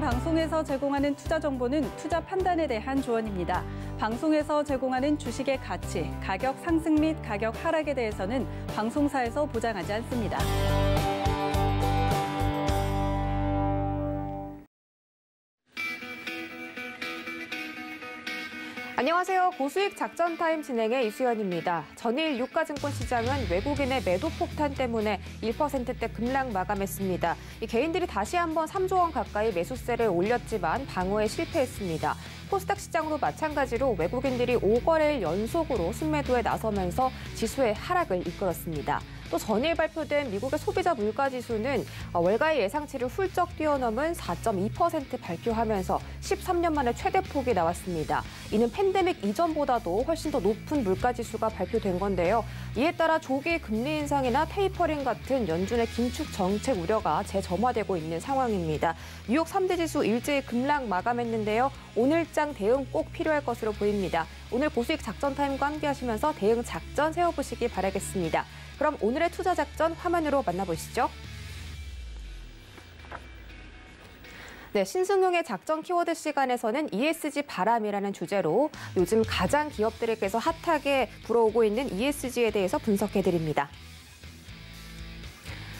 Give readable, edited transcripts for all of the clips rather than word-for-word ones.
방송에서 제공하는 투자 정보는 투자 판단에 대한 조언입니다. 방송에서 제공하는 주식의 가치, 가격 상승 및 가격 하락에 대해서는 방송사에서 보장하지 않습니다. 안녕하세요. 고수익 작전 타임 진행의 이수연입니다. 전일 유가증권 시장은 외국인의 매도 폭탄 때문에 1%대 급락 마감했습니다. 개인들이 다시 한번 3조 원 가까이 매수세를 올렸지만 방어에 실패했습니다. 코스닥 시장도 마찬가지로 외국인들이 5거래일 연속으로 순매도에 나서면서 지수의 하락을 이끌었습니다. 또 전일 발표된 미국의 소비자 물가지수는 월가의 예상치를 훌쩍 뛰어넘은 4.2% 발표하면서 13년 만에 최대폭이 나왔습니다. 이는 팬데믹 이전보다도 훨씬 더 높은 물가지수가 발표된 건데요. 이에 따라 조기 금리 인상이나 테이퍼링 같은 연준의 긴축 정책 우려가 재점화되고 있는 상황입니다. 뉴욕 3대 지수 일제히 급락 마감했는데요. 오늘장 대응 꼭 필요할 것으로 보입니다. 오늘 고수익 작전 타임과 함께 하시면서 대응 작전 세워보시기 바라겠습니다. 그럼 오늘의 투자 작전 화면으로 만나보시죠. 네, 신승용의 작전 키워드 시간에서는 ESG 바람이라는 주제로 요즘 가장 기업들에게서 핫하게 불어오고 있는 ESG에 대해서 분석해드립니다.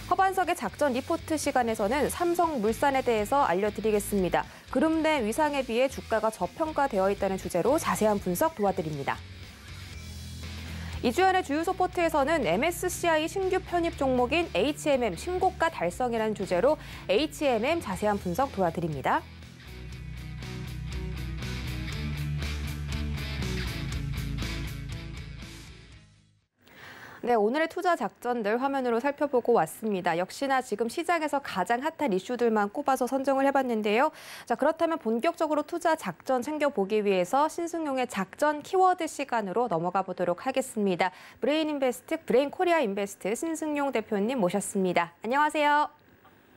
허반석의 작전 리포트 시간에서는 삼성물산에 대해서 알려드리겠습니다. 그룹 내 위상에 비해 주가가 저평가되어 있다는 주제로 자세한 분석 도와드립니다. 이주연의 주유소 포트에서는 MSCI 신규 편입 종목인 HMM 신고가 달성이라는 주제로 HMM 자세한 분석 도와드립니다. 네, 오늘의 투자 작전들 화면으로 살펴보고 왔습니다. 역시나 지금 시장에서 가장 핫한 이슈들만 꼽아서 선정을 해봤는데요. 자, 그렇다면 본격적으로 투자 작전 챙겨보기 위해서 신승용의 작전 키워드 시간으로 넘어가 보도록 하겠습니다. 브레인 코리아 인베스트 신승용 대표님 모셨습니다. 안녕하세요.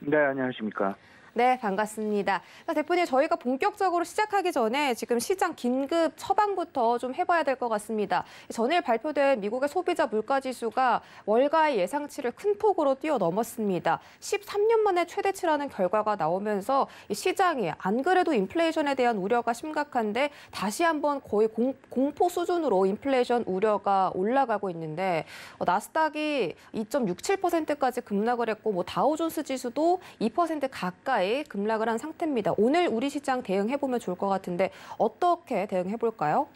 네, 안녕하십니까. 네, 반갑습니다. 대표님, 저희가 본격적으로 시작하기 전에 지금 시장 긴급 처방부터 좀 해봐야 될 것 같습니다. 전일 발표된 미국의 소비자 물가지수가 월가의 예상치를 큰 폭으로 뛰어넘었습니다. 13년 만에 최대치라는 결과가 나오면서 시장이 안 그래도 인플레이션에 대한 우려가 심각한데 다시 한번 거의 공포 수준으로 인플레이션 우려가 올라가고 있는데 나스닥이 2.67%까지 급락을 했고 다우존스 지수도 2% 가까이 급락을 한 상태입니다. 오늘 우리 시장 대응해보면 좋을 것 같은데 어떻게 대응해볼까요?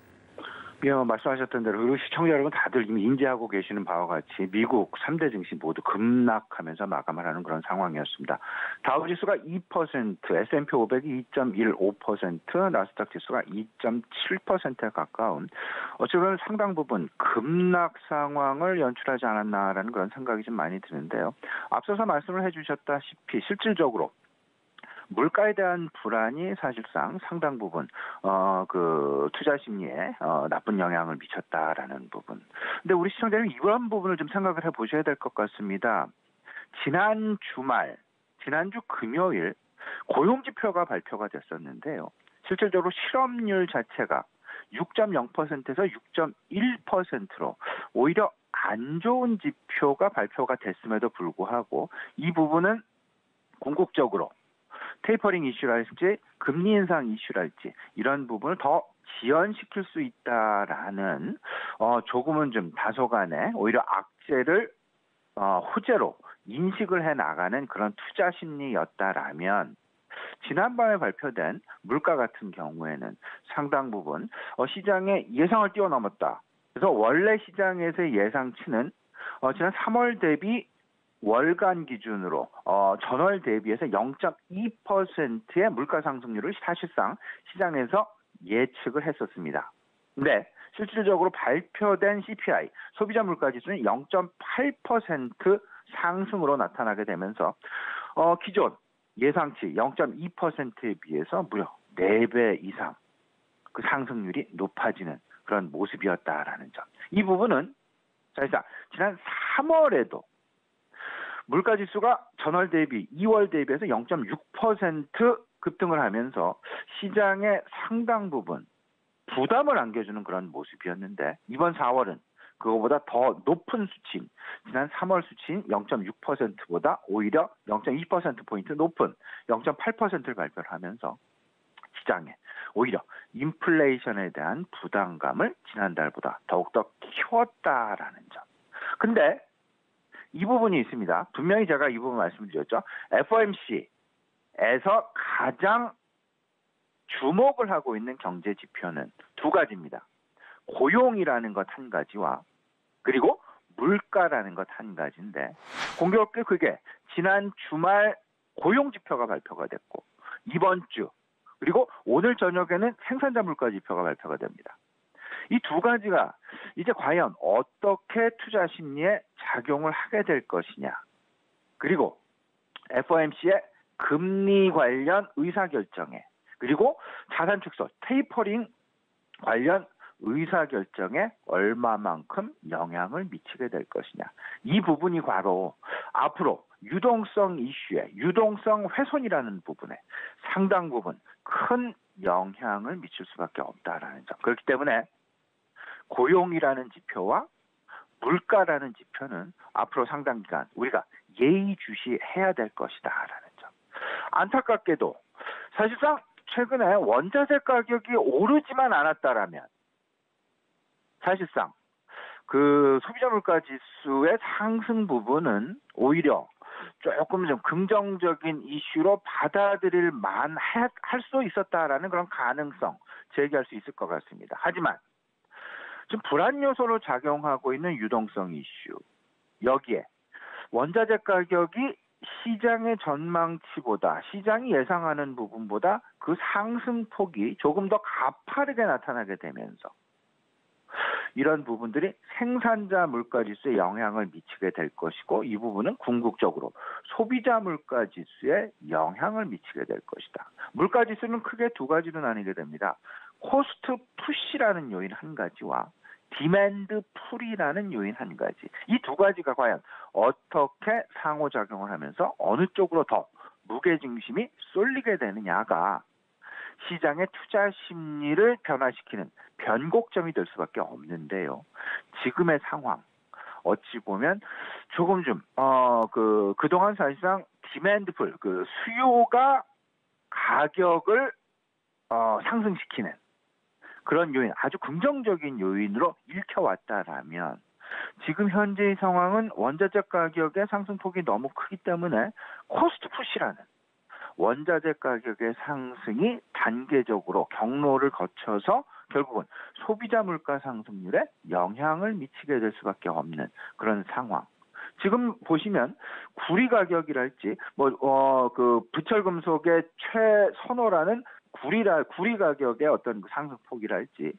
말씀하셨던 대로 그리고 시청자 여러분 다들 이미 인지하고 계시는 바와 같이 미국 3대 증시 모두 급락하면서 마감을 하는 그런 상황이었습니다. 다우지수가 2%, S&P 500이 2.15%, 나스닥 지수가 2.7%에 가까운 어쩌면 상당 부분 급락 상황을 연출하지 않았나라는 그런 생각이 좀 많이 드는데요. 앞서서 말씀을 해주셨다시피 실질적으로 물가에 대한 불안이 사실상 상당 부분 그 투자 심리에 나쁜 영향을 미쳤다라는 부분. 근데 우리 시청자님 이런 부분을 좀 생각을 해보셔야 될 것 같습니다. 지난주 금요일 고용지표가 발표가 됐었는데요. 실질적으로 실업률 자체가 6.0%에서 6.1%로 오히려 안 좋은 지표가 발표가 됐음에도 불구하고 이 부분은 궁극적으로 테이퍼링 이슈랄지 금리 인상 이슈랄지 이런 부분을 더 지연시킬 수 있다라는 조금은 좀 다소간의 오히려 악재를 호재로 인식을 해나가는 그런 투자 심리였다라면 지난밤에 발표된 물가 같은 경우에는 상당 부분 시장의 예상을 뛰어넘었다. 그래서 원래 시장에서의 예상치는 지난 3월 대비 월간 기준으로 전월 대비해서 0.2%의 물가 상승률을 사실상 시장에서 예측을 했었습니다. 근데 실질적으로 발표된 CPI, 소비자 물가 지수는 0.8% 상승으로 나타나게 되면서 기존 예상치 0.2%에 비해서 무려 4배 이상 그 상승률이 높아지는 그런 모습이었다라는 점. 이 부분은 사실상 지난 3월에도 물가지수가 전월 대비, 2월 대비해서 0.6% 급등을 하면서 시장의 상당 부분 부담을 안겨주는 그런 모습이었는데 이번 4월은 그거보다 더 높은 수치인 지난 3월 수치인 0.6%보다 오히려 0.2%포인트 높은 0.8%를 발표를 하면서 시장에 오히려 인플레이션에 대한 부담감을 지난달보다 더욱더 키웠다라는 점. 근데 이 부분이 있습니다. 분명히 제가 이 부분 말씀드렸죠. FOMC에서 가장 주목을 하고 있는 경제 지표는 두 가지입니다. 고용이라는 것 한 가지와 그리고 물가라는 것 한 가지인데 공교롭게 그게 지난 주말 고용 지표가 발표가 됐고 이번 주 그리고 오늘 저녁에는 생산자 물가 지표가 발표가 됩니다. 이 두 가지가 이제 과연 어떻게 투자 심리에 작용을 하게 될 것이냐. 그리고 FOMC의 금리 관련 의사결정에 그리고 자산 축소, 테이퍼링 관련 의사결정에 얼마만큼 영향을 미치게 될 것이냐. 이 부분이 바로 앞으로 유동성 이슈에 유동성 훼손이라는 부분에 상당 부분 큰 영향을 미칠 수밖에 없다라는 점. 그렇기 때문에 고용이라는 지표와 물가라는 지표는 앞으로 상당 기간 우리가 예의주시해야 될 것이다라는 점. 안타깝게도 사실상 최근에 원자재 가격이 오르지만 않았다라면 사실상 그 소비자 물가 지수의 상승 부분은 오히려 조금 좀 긍정적인 이슈로 받아들일 만할 수 있었다라는 그런 가능성 제기할 수 있을 것 같습니다. 하지만 지금 불안 요소로 작용하고 있는 유동성 이슈 여기에 원자재 가격이 시장의 전망치보다 시장이 예상하는 부분보다 그 상승폭이 조금 더 가파르게 나타나게 되면서 이런 부분들이 생산자 물가 지수에 영향을 미치게 될 것이고 이 부분은 궁극적으로 소비자 물가 지수에 영향을 미치게 될 것이다. 물가 지수는 크게 두 가지로 나뉘게 됩니다. 코스트 푸시라는 요인 한 가지와 디맨드 풀이라는 요인 한 가지. 이 두 가지가 과연 어떻게 상호작용을 하면서 어느 쪽으로 더 무게중심이 쏠리게 되느냐가 시장의 투자 심리를 변화시키는 변곡점이 될 수밖에 없는데요. 지금의 상황 어찌 보면 조금 좀 그동안 사실상 디맨드풀 그 수요가 가격을 상승시키는 그런 요인, 아주 긍정적인 요인으로 읽혀왔다라면 지금 현재의 상황은 원자재 가격의 상승폭이 너무 크기 때문에 코스트 푸시라는 원자재 가격의 상승이 단계적으로 경로를 거쳐서 결국은 소비자 물가 상승률에 영향을 미치게 될 수밖에 없는 그런 상황. 지금 보시면 구리 가격이랄지 그 부철금속의 최선호라는 구리 가격의 어떤 상승폭이랄지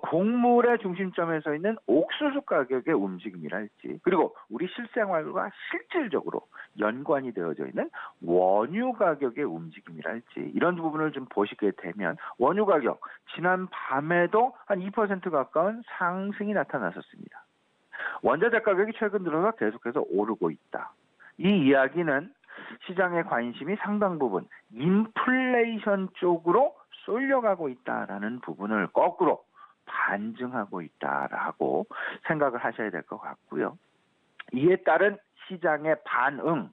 곡물의 중심점에 서 있는 옥수수 가격의 움직임이랄지 그리고 우리 실생활과 실질적으로 연관이 되어져 있는 원유 가격의 움직임이랄지 이런 부분을 좀 보시게 되면 원유 가격 지난 밤에도 한 2% 가까운 상승이 나타났었습니다. 원자재 가격이 최근 들어서 계속해서 오르고 있다. 이 이야기는 시장의 관심이 상당 부분 인플레이션 쪽으로 쏠려가고 있다라는 부분을 거꾸로 반증하고 있다라고 생각을 하셔야 될 것 같고요. 이에 따른 시장의 반응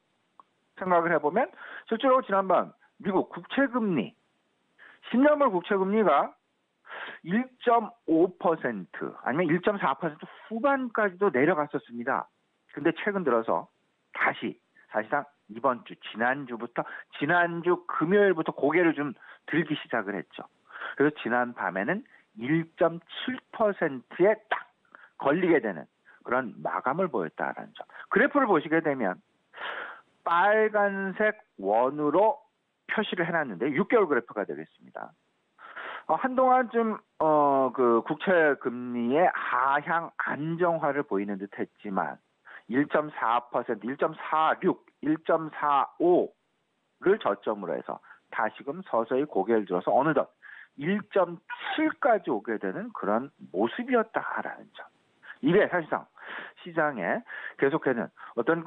생각을 해보면 실제로 지난번 미국 국채금리 10년물 국채금리가 1.5% 아니면 1.4% 후반까지도 내려갔었습니다. 근데 최근 들어서 다시 사실상 이번 주 지난주 금요일부터 고개를 좀 들기 시작을 했죠. 그래서 지난 밤에는 1.7%에 딱 걸리게 되는 그런 마감을 보였다라는 점. 그래프를 보시게 되면 빨간색 원으로 표시를 해놨는데 6개월 그래프가 되겠습니다. 한동안 좀 그 국채 금리의 하향 안정화를 보이는 듯했지만 1.4%, 1.46, 1.45를 저점으로 해서 다시금 서서히 고개를 들어서 어느덧 1.7까지 오게 되는 그런 모습이었다라는 점. 이게 사실상 시장에 계속해서 어떤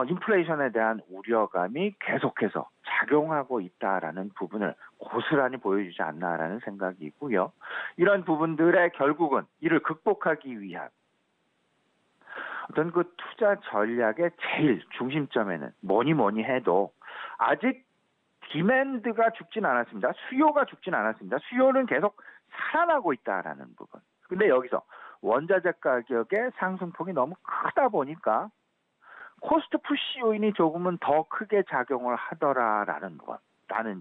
인플레이션에 대한 우려감이 계속해서 작용하고 있다라는 부분을 고스란히 보여주지 않나라는 생각이 있고요. 이런 부분들의 결국은 이를 극복하기 위한 어떤 그 투자 전략의 제일 중심점에는 뭐니 해도 아직 디맨드가 죽진 않았습니다. 수요가 죽진 않았습니다. 수요는 계속 살아나고 있다라는 부분. 근데 여기서 원자재 가격의 상승폭이 너무 크다 보니까 코스트 푸시 요인이 조금은 더 크게 작용을 하더라라는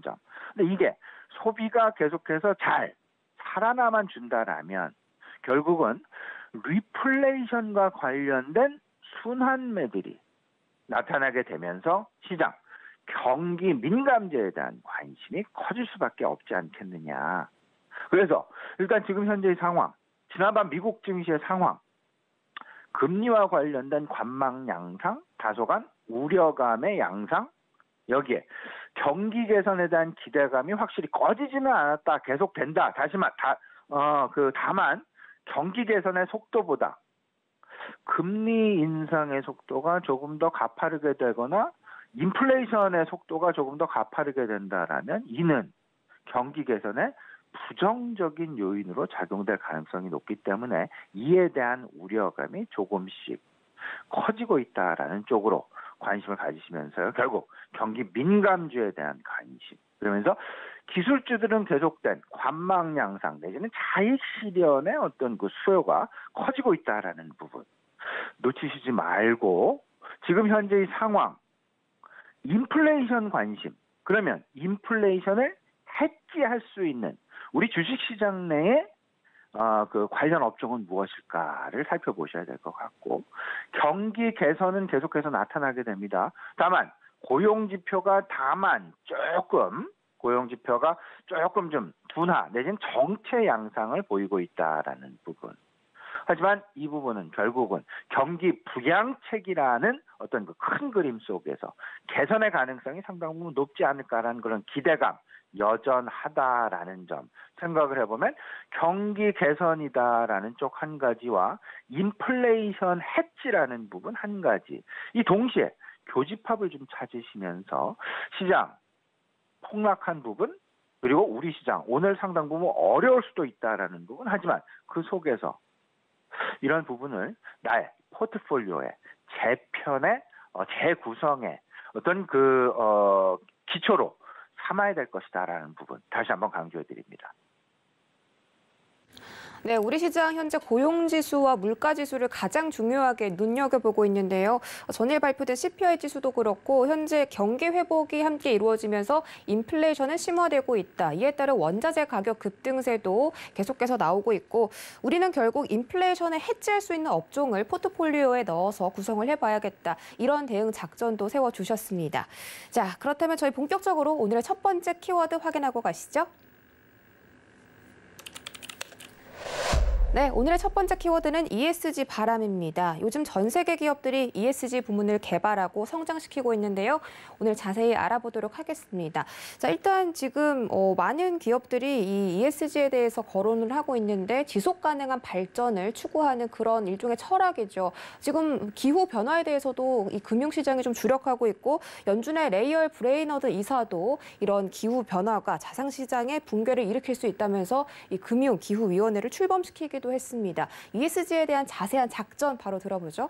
점. 근데 이게 소비가 계속해서 잘 살아나만 준다라면 결국은 리플레이션과 관련된 순환매들이 나타나게 되면서 시장 경기 민감제에 대한 관심이 커질 수밖에 없지 않겠느냐. 그래서 일단 지금 현재의 상황, 지난밤 미국 증시의 상황, 금리와 관련된 관망 양상, 다소간 우려감의 양상, 여기에 경기 개선에 대한 기대감이 확실히 꺼지지는 않았다, 계속된다. 다만 경기 개선의 속도보다 금리 인상의 속도가 조금 더 가파르게 되거나 인플레이션의 속도가 조금 더 가파르게 된다라면 이는 경기 개선에 부정적인 요인으로 작용될 가능성이 높기 때문에 이에 대한 우려감이 조금씩 커지고 있다라는 쪽으로 관심을 가지시면서요. 결국 경기 민감주에 대한 관심. 그러면서 기술주들은 계속된 관망 양상 내지는 차익 실현의 어떤 그 수요가 커지고 있다라는 부분. 놓치시지 말고 지금 현재의 상황, 인플레이션 관심. 그러면 인플레이션을 해지할 수 있는 우리 주식시장 내에 그 관련 업종은 무엇일까를 살펴보셔야 될 것 같고, 경기 개선은 계속해서 나타나게 됩니다. 다만 고용지표가 조금 좀 둔화 내지는 정체 양상을 보이고 있다라는 부분. 하지만 이 부분은 결국은 경기 부양책이라는 어떤 그 큰 그림 속에서 개선의 가능성이 상당 부분 높지 않을까라는 그런 기대감 여전하다라는 점 생각을 해보면 경기 개선이다라는 쪽 한 가지와 인플레이션 해지라는 부분 한 가지, 이 동시에 교집합을 좀 찾으시면서 시장 폭락한 부분, 그리고 우리 시장 오늘 상당 부분 어려울 수도 있다라는 부분, 하지만 그 속에서 이런 부분을 나의 포트폴리오의 재편의 재구성의 어떤 기초로 삼아야 될 것이다라는 부분 다시 한번 강조해 드립니다. 네, 우리 시장 현재 고용지수와 물가지수를 가장 중요하게 눈여겨보고 있는데요. 전일 발표된 CPI 지수도 그렇고 현재 경기 회복이 함께 이루어지면서 인플레이션은 심화되고 있다. 이에 따른 원자재 가격 급등세도 계속해서 나오고 있고, 우리는 결국 인플레이션을 해지할 수 있는 업종을 포트폴리오에 넣어서 구성을 해봐야겠다. 이런 대응 작전도 세워주셨습니다. 자, 그렇다면 저희 본격적으로 오늘의 첫 번째 키워드 확인하고 가시죠. 네, 오늘의 첫 번째 키워드는 ESG 바람입니다. 요즘 전 세계 기업들이 ESG 부문을 개발하고 성장시키고 있는데요. 오늘 자세히 알아보도록 하겠습니다. 자, 일단 지금 많은 기업들이 이 ESG에 대해서 거론을 하고 있는데 지속 가능한 발전을 추구하는 그런 일종의 철학이죠. 지금 기후 변화에 대해서도 이 금융시장이 좀 주력하고 있고, 연준의 레이얼 브레이너드 이사도 이런 기후 변화가 자산시장의 붕괴를 일으킬 수 있다면서 이 금융기후위원회를 출범시키기도 했습니다. ESG에 대한 자세한 작전 바로 들어보죠.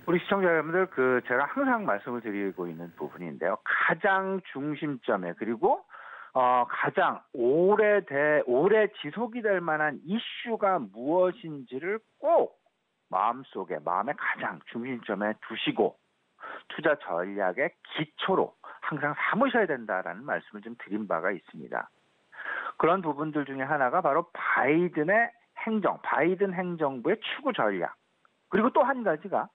우리 시청자 여러분들, 제가 항상 말씀을 드리고 있는 부분인데요. 가장 중심점에, 그리고 가장 오래 지속이 될 만한 이슈가 무엇인지를 꼭 마음의 가장 중심점에 두시고 투자 전략의 기초로 항상 삼으셔야 된다라는 말씀을 좀 드린 바가 있습니다. 그런 부분들 중에 하나가 바로 바이든 행정부의 추구 전략. 그리고 또 한 가지가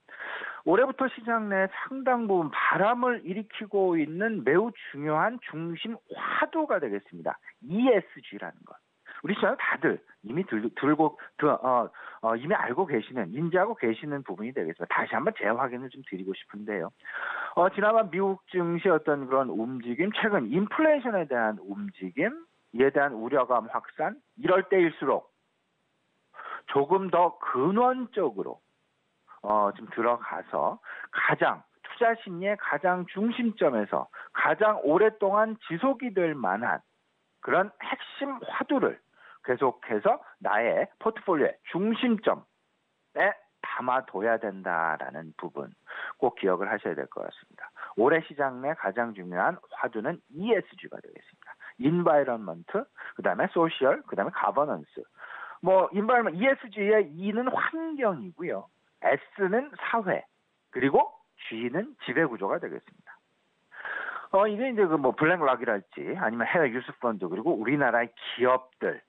올해부터 시장 내 상당 부분 바람을 일으키고 있는 매우 중요한 중심 화두가 되겠습니다. ESG라는 것. 우리 시장 다들 이미 이미 알고 계시는, 인지하고 계시는 부분이 되겠습니다. 다시 한번 재확인을 좀 드리고 싶은데요. 지난번 미국 증시 어떤 그런 움직임, 최근 인플레이션에 대한 움직임, 이에 대한 우려감 확산, 이럴 때일수록 조금 더 근원적으로 좀 들어가서 가장 투자 심리의 가장 중심점에서 가장 오랫동안 지속이 될 만한 그런 핵심 화두를 계속해서 나의 포트폴리오의 중심점에 담아둬야 된다라는 부분 꼭 기억을 하셔야 될 것 같습니다. 올해 시장 내 가장 중요한 화두는 ESG가 되겠습니다. 인바이런먼트, 그다음에 소셜, 그다음에 가버넌스. 인바이런먼트 ESG의 E는 환경이고요. S는 사회, 그리고 G는 지배 구조가 되겠습니다. 이게 이제 블랙락이랄지 아니면 해외 유스펀드 그리고 우리나라의 기업들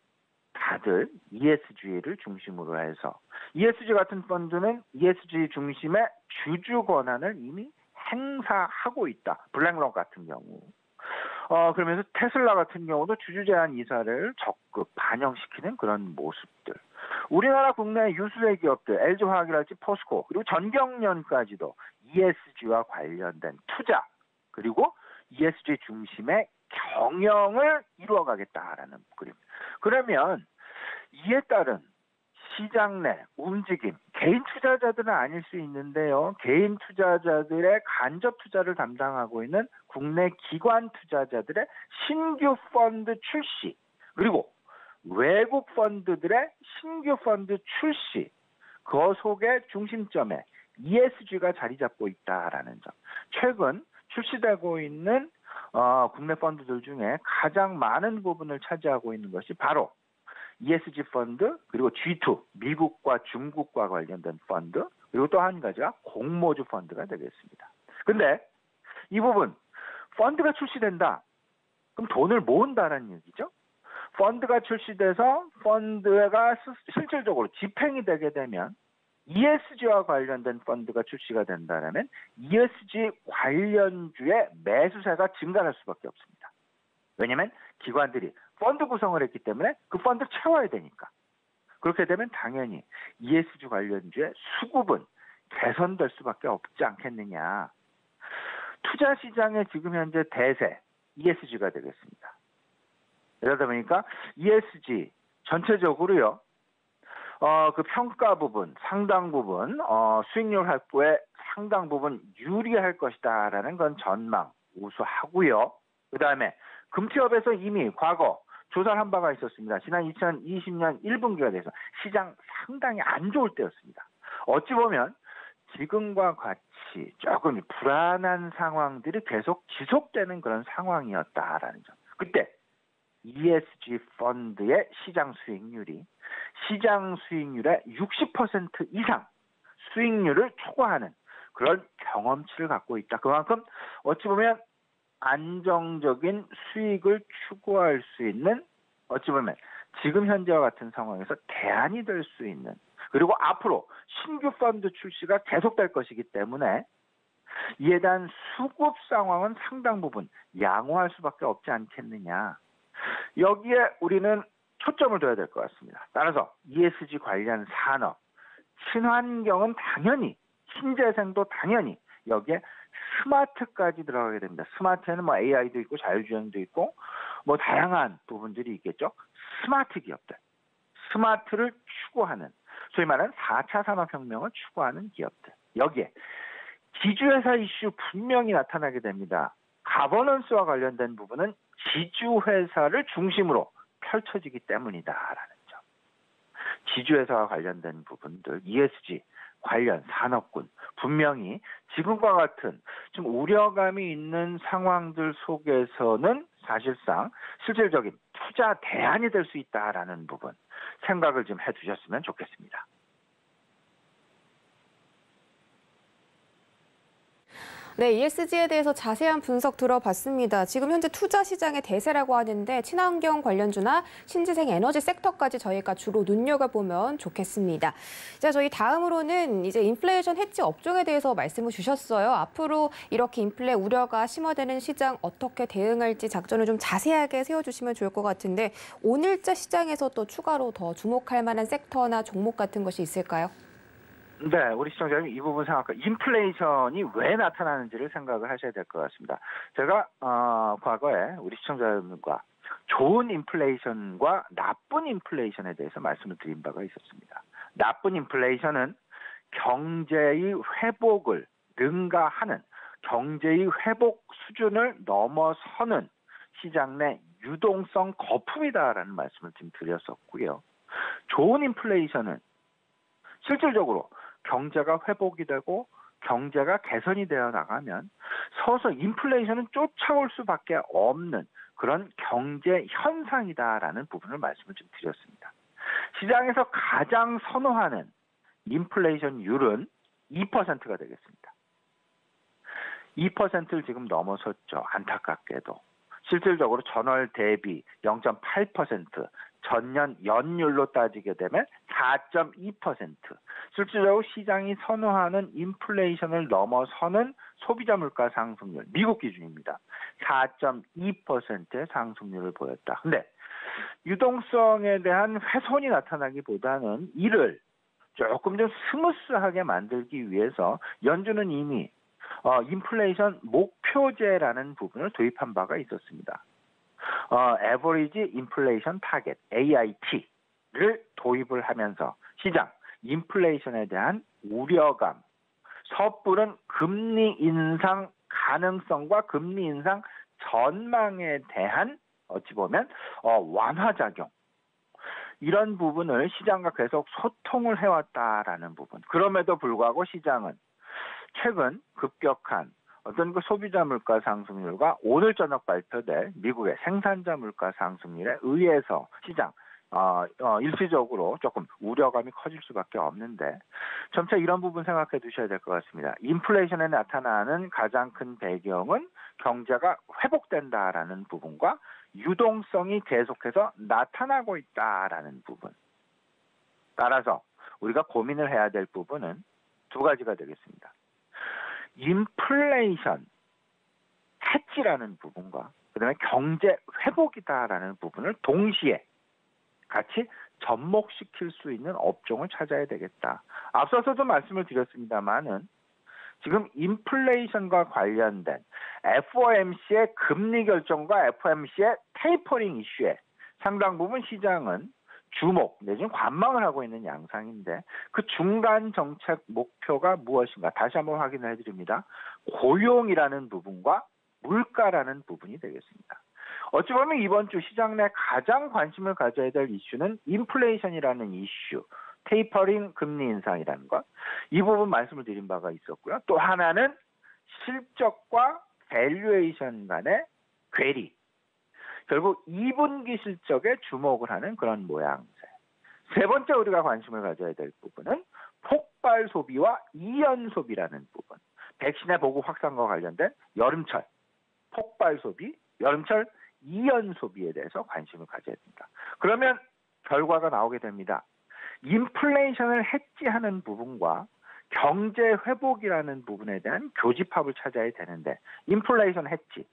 다들 ESG를 중심으로 해서 ESG 같은 펀드는 ESG 중심의 주주 권한을 이미 행사하고 있다. 블랙락 같은 경우. 그러면서 테슬라 같은 경우도 주주 제한 이사를 적극 반영시키는 그런 모습들. 우리나라 국내 유수의 기업들, LG화학이랄지 포스코, 그리고 전경련까지도 ESG와 관련된 투자, 그리고 ESG 중심의 경영을 이루어가겠다라는 그림. 그러면 이에 따른 시장 내 움직임, 개인 투자자들은 아닐 수 있는데요. 개인 투자자들의 간접 투자를 담당하고 있는 국내 기관 투자자들의 신규 펀드 출시, 그리고 외국 펀드들의 신규 펀드 출시, 그 속의 중심점에 ESG가 자리 잡고 있다라는 점. 최근 출시되고 있는 국내 펀드들 중에 가장 많은 부분을 차지하고 있는 것이 바로 ESG 펀드, 그리고 G2, 미국과 중국과 관련된 펀드, 그리고 또 한 가지가 공모주 펀드가 되겠습니다. 근데 이 부분, 펀드가 출시된다. 그럼 돈을 모은다는 얘기죠. 펀드가 출시돼서 펀드가 실질적으로 집행이 되게 되면 ESG와 관련된 펀드가 출시가 된다면 ESG 관련주의 매수세가 증가할 수밖에 없습니다. 왜냐하면 기관들이 펀드 구성을 했기 때문에 그 펀드를 채워야 되니까. 그렇게 되면 당연히 ESG 관련주의 수급은 개선될 수밖에 없지 않겠느냐. 투자 시장의 지금 현재 대세 ESG가 되겠습니다. 이러다 보니까 ESG 전체적으로요. 그 평가 부분, 상당 부분, 수익률 확보에 상당 부분 유리할 것이다라는 건 전망 우수하고요. 그 다음에 금투협에서 이미 과거 조사를 한 바가 있었습니다. 지난 2020년 1분기가 돼서 시장 상당히 안 좋을 때였습니다. 어찌 보면 지금과 같이 조금 불안한 상황들이 계속 지속되는 그런 상황이었다라는 점. 그때 ESG 펀드의 시장 수익률의 60% 이상 수익률을 초과하는 그런 경험치를 갖고 있다. 그만큼 어찌 보면 안정적인 수익을 추구할 수 있는, 어찌 보면 지금 현재와 같은 상황에서 대안이 될 수 있는, 그리고 앞으로 신규 펀드 출시가 계속될 것이기 때문에 이에 대한 수급 상황은 상당 부분 양호할 수밖에 없지 않겠느냐. 여기에 우리는 초점을 둬야 될 것 같습니다. 따라서 ESG 관련 산업, 친환경은 당연히, 신재생도 당연히 여기에 스마트까지 들어가게 됩니다. 스마트에는 AI도 있고 자율주행도 있고 다양한 부분들이 있겠죠. 스마트 기업들, 스마트를 추구하는, 소위 말하는 4차 산업혁명을 추구하는 기업들. 여기에 지주회사 이슈 분명히 나타나게 됩니다. 가버넌스와 관련된 부분은 지주회사를 중심으로 펼쳐지기 때문이다라는 점. 지주회사와 관련된 부분들, ESG 관련 산업군, 분명히 지금과 같은 좀 우려감이 있는 상황들 속에서는 사실상 실질적인 투자 대안이 될 수 있다라는 부분 생각을 좀 해두셨으면 좋겠습니다. 네, ESG에 대해서 자세한 분석 들어봤습니다. 지금 현재 투자 시장의 대세라고 하는데 친환경 관련주나 신재생 에너지 섹터까지 저희가 주로 눈여겨보면 좋겠습니다. 자, 저희 다음으로는 이제 인플레이션 해지 업종에 대해서 말씀을 주셨어요. 앞으로 이렇게 인플레 우려가 심화되는 시장 어떻게 대응할지 작전을 좀 자세하게 세워주시면 좋을 것 같은데 오늘자 시장에서 또 추가로 더 주목할 만한 섹터나 종목 같은 것이 있을까요? 네, 우리 시청자님 이 부분 인플레이션이 왜 나타나는지를 생각을 하셔야 될 것 같습니다. 제가 과거에 우리 시청자님과 좋은 인플레이션과 나쁜 인플레이션에 대해서 말씀을 드린 바가 있었습니다. 나쁜 인플레이션은 경제의 회복을 능가하는, 경제의 회복 수준을 넘어서는 시장 내 유동성 거품이다라는 말씀을 좀 드렸었고요. 좋은 인플레이션은 실질적으로 경제가 회복이 되고 경제가 개선이 되어 나가면 서서 인플레이션은 쫓아올 수밖에 없는 그런 경제 현상이다라는 부분을 말씀을 좀 드렸습니다. 시장에서 가장 선호하는 인플레이션율은 2%가 되겠습니다. 2%를 지금 넘어섰죠. 안타깝게도. 실질적으로 전월 대비 0.8%, 전년 연율로 따지게 되면 4.2%. 실질적으로 시장이 선호하는 인플레이션을 넘어서는 소비자 물가 상승률, 미국 기준입니다. 4.2%의 상승률을 보였다. 근데 유동성에 대한 훼손이 나타나기보다는 이를 조금 좀 스무스하게 만들기 위해서 연준은 이미 인플레이션 목표제라는 부분을 도입한 바가 있었습니다. Average Inflation Target, AIT를 도입을 하면서 시장, 인플레이션에 대한 우려감, 섣부른 금리 인상 가능성과 금리 인상 전망에 대한 어찌 보면 완화작용, 이런 부분을 시장과 계속 소통을 해왔다라는 부분. 그럼에도 불구하고 시장은 최근 급격한 어떤 그 소비자 물가 상승률과 오늘 저녁 발표될 미국의 생산자 물가 상승률에 의해서 시장 일시적으로 조금 우려감이 커질 수밖에 없는데 점차 이런 부분 생각해 두셔야 될 것 같습니다. 인플레이션에 나타나는 가장 큰 배경은 경제가 회복된다라는 부분과 유동성이 계속해서 나타나고 있다라는 부분. 따라서 우리가 고민을 해야 될 부분은 두 가지가 되겠습니다. 인플레이션 해지라는 부분과 그다음에 경제 회복이다라는 부분을 동시에 같이 접목시킬 수 있는 업종을 찾아야 되겠다. 앞서서도 말씀을 드렸습니다만은 지금 인플레이션과 관련된 FOMC의 금리 결정과 FOMC의 테이퍼링 이슈에 상당 부분 시장은 주목 내지는 관망을 하고 있는 양상인데 그 중간 정책 목표가 무엇인가 다시 한번 확인을 해드립니다. 고용이라는 부분과 물가라는 부분이 되겠습니다. 어찌 보면 이번 주 시장 내 가장 관심을 가져야 될 이슈는 인플레이션이라는 이슈, 테이퍼링 금리 인상이라는 것, 이 부분 말씀을 드린 바가 있었고요. 또 하나는 실적과 밸류에이션 간의 괴리, 결국 2분기 실적에 주목을 하는 그런 모양새. 세 번째 우리가 관심을 가져야 될 부분은 폭발 소비와 이연 소비라는 부분. 백신의 보급 확산과 관련된 여름철 폭발 소비, 여름철 이연 소비에 대해서 관심을 가져야 됩니다. 그러면 결과가 나오게 됩니다. 인플레이션을 해지하는 부분과 경제 회복이라는 부분에 대한 교집합을 찾아야 되는데 인플레이션 해지,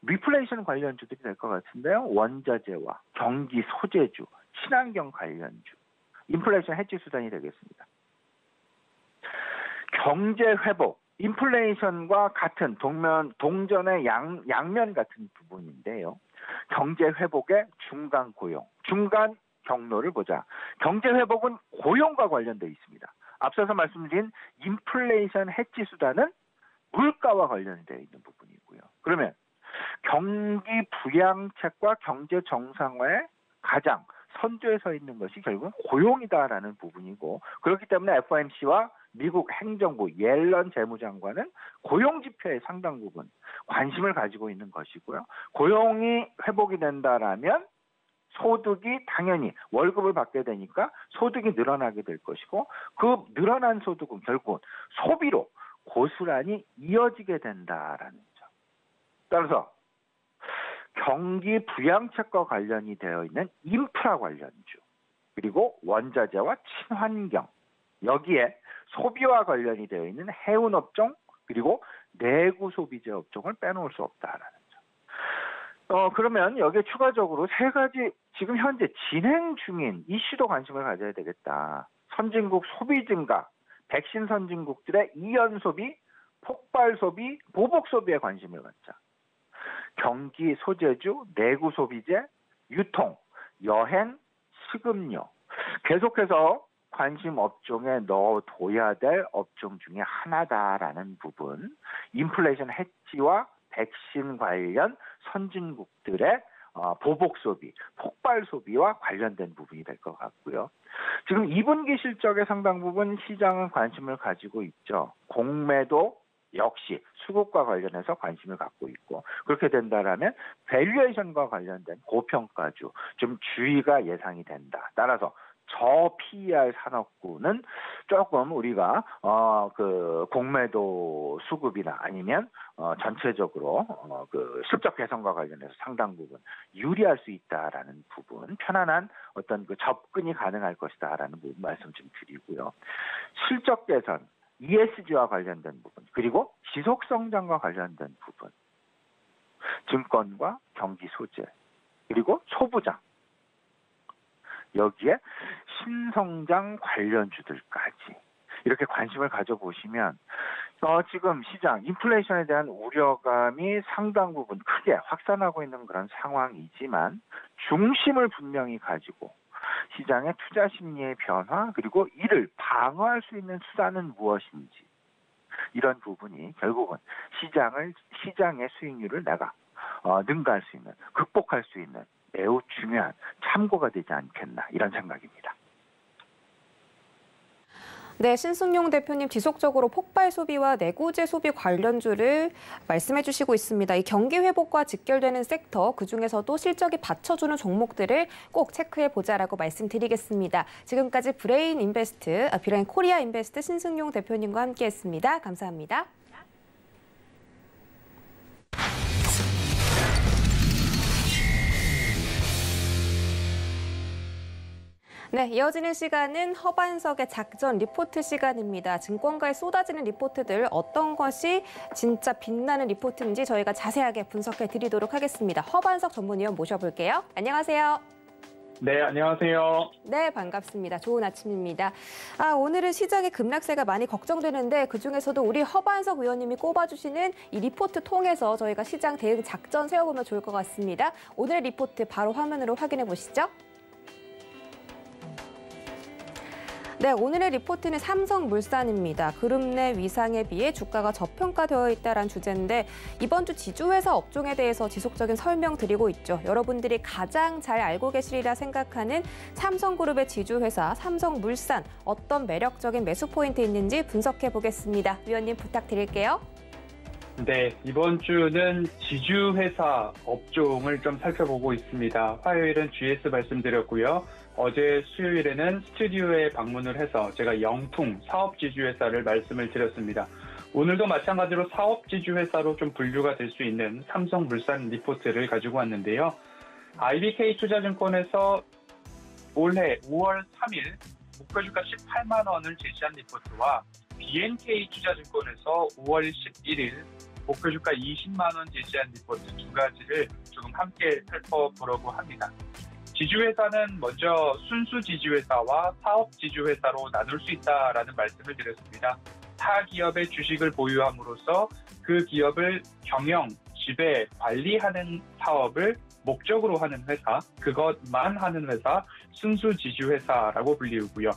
리플레이션 관련주들이 될 것 같은데요. 원자재와 경기 소재주, 친환경 관련주, 인플레이션 해지 수단이 되겠습니다. 경제 회복, 인플레이션과 같은 동전의 양면 같은 부분인데요. 경제 회복의 중간 고용, 중간 경로를 보자. 경제 회복은 고용과 관련되어 있습니다. 앞서서 말씀드린 인플레이션 해지 수단은 물가와 관련되어 있는 부분이고요. 그러면 경기 부양책과 경제 정상화에 가장 선두에 서 있는 것이 결국은 고용이다라는 부분이고 그렇기 때문에 FOMC와 미국 행정부 옐런 재무장관은 고용 지표에 상당 부분 관심을 가지고 있는 것이고요. 고용이 회복이 된다라면 소득이 당연히 월급을 받게 되니까 소득이 늘어나게 될 것이고 그 늘어난 소득은 결국 소비로 고스란히 이어지게 된다라는 점. 따라서 경기 부양책과 관련이 되어 있는 인프라 관련주 그리고 원자재와 친환경 여기에 소비와 관련이 되어 있는 해운업종 그리고 내구 소비재 업종을 빼놓을 수 없다라는 점. 그러면 여기에 추가적으로 세 가지 지금 현재 진행 중인 이슈도 관심을 가져야 되겠다. 선진국 소비 증가, 백신 선진국들의 이연 소비, 폭발 소비, 보복 소비에 관심을 갖자. 경기 소재주, 내구 소비재, 유통, 여행, 식음료 계속해서 관심 업종에 넣어둬야 될 업종 중에 하나다라는 부분 인플레이션 해지와 백신 관련 선진국들의 보복 소비, 폭발 소비와 관련된 부분이 될 것 같고요. 지금 2분기 실적의 상당 부분 시장은 관심을 가지고 있죠. 공매도 역시 수급과 관련해서 관심을 갖고 있고, 그렇게 된다라면 밸류에이션과 관련된 고평가주 좀 주의가 예상이 된다. 따라서 저 PER 산업군은 조금 우리가 그 공매도 수급이나 아니면 전체적으로 그 실적 개선과 관련해서 상당 부분 유리할 수 있다라는 부분, 편안한 어떤 그 접근이 가능할 것이다라는 부분 말씀 좀 드리고요. 실적 개선, ESG와 관련된 부분, 그리고 지속 성장과 관련된 부분, 증권과 경기 소재, 그리고 소부장, 여기에 신성장 관련주들까지 이렇게 관심을 가져보시면 지금 시장 인플레이션에 대한 우려감이 상당 부분 크게 확산하고 있는 그런 상황이지만 중심을 분명히 가지고 시장의 투자 심리의 변화, 그리고 이를 방어할 수 있는 수단은 무엇인지, 이런 부분이 결국은 시장의 수익률을 내가 능가할 수 있는, 극복할 수 있는 매우 중요한 참고가 되지 않겠나, 이런 생각입니다. 네, 신승용 대표님 지속적으로 폭발 소비와 내구재 소비 관련주를 말씀해 주시고 있습니다. 이 경기 회복과 직결되는 섹터, 그중에서도 실적이 받쳐주는 종목들을 꼭 체크해 보자라고 말씀드리겠습니다. 지금까지 브레인 코리아 인베스트 신승용 대표님과 함께했습니다. 감사합니다. 네, 이어지는 시간은 허반석의 작전 리포트 시간입니다. 증권가에 쏟아지는 리포트들, 어떤 것이 진짜 빛나는 리포트인지 저희가 자세하게 분석해 드리도록 하겠습니다. 허반석 전문위원 모셔볼게요. 안녕하세요. 네, 안녕하세요. 네, 반갑습니다. 좋은 아침입니다. 오늘은 시장의 급락세가 많이 걱정되는데 그중에서도 우리 허반석 위원님이 꼽아주시는 이 리포트 통해서 저희가 시장 대응 작전 세워보면 좋을 것 같습니다. 오늘의 리포트 바로 화면으로 확인해 보시죠. 네, 오늘의 리포트는 삼성물산입니다. 그룹 내 위상에 비해 주가가 저평가되어 있다는 주제인데 이번 주 지주회사 업종에 대해서 지속적인 설명드리고 있죠. 여러분들이 가장 잘 알고 계시리라 생각하는 삼성그룹의 지주회사 삼성물산, 어떤 매력적인 매수 포인트 있는지 분석해 보겠습니다. 위원님 부탁드릴게요. 네, 이번 주는 지주회사 업종을 좀 살펴보고 있습니다. 화요일은 GS 말씀드렸고요. 어제 수요일에는 스튜디오에 방문을 해서 제가 영풍 사업지주회사를 말씀을 드렸습니다. 오늘도 마찬가지로 사업지주회사로 좀 분류가 될 수 있는 삼성물산 리포트를 가지고 왔는데요. IBK 투자증권에서 올해 5월 3일 목표주가 18만 원을 제시한 리포트와 BNK 투자증권에서 5월 11일 목표주가 20만 원 제시한 리포트 두 가지를 조금 함께 살펴보려고 합니다. 지주회사는 먼저 순수 지주회사와 사업 지주회사로 나눌 수 있다라는 말씀을 드렸습니다. 타 기업의 주식을 보유함으로써 그 기업을 경영, 지배, 관리하는 사업을 목적으로 하는 회사, 그것만 하는 회사, 순수 지주회사라고 불리우고요.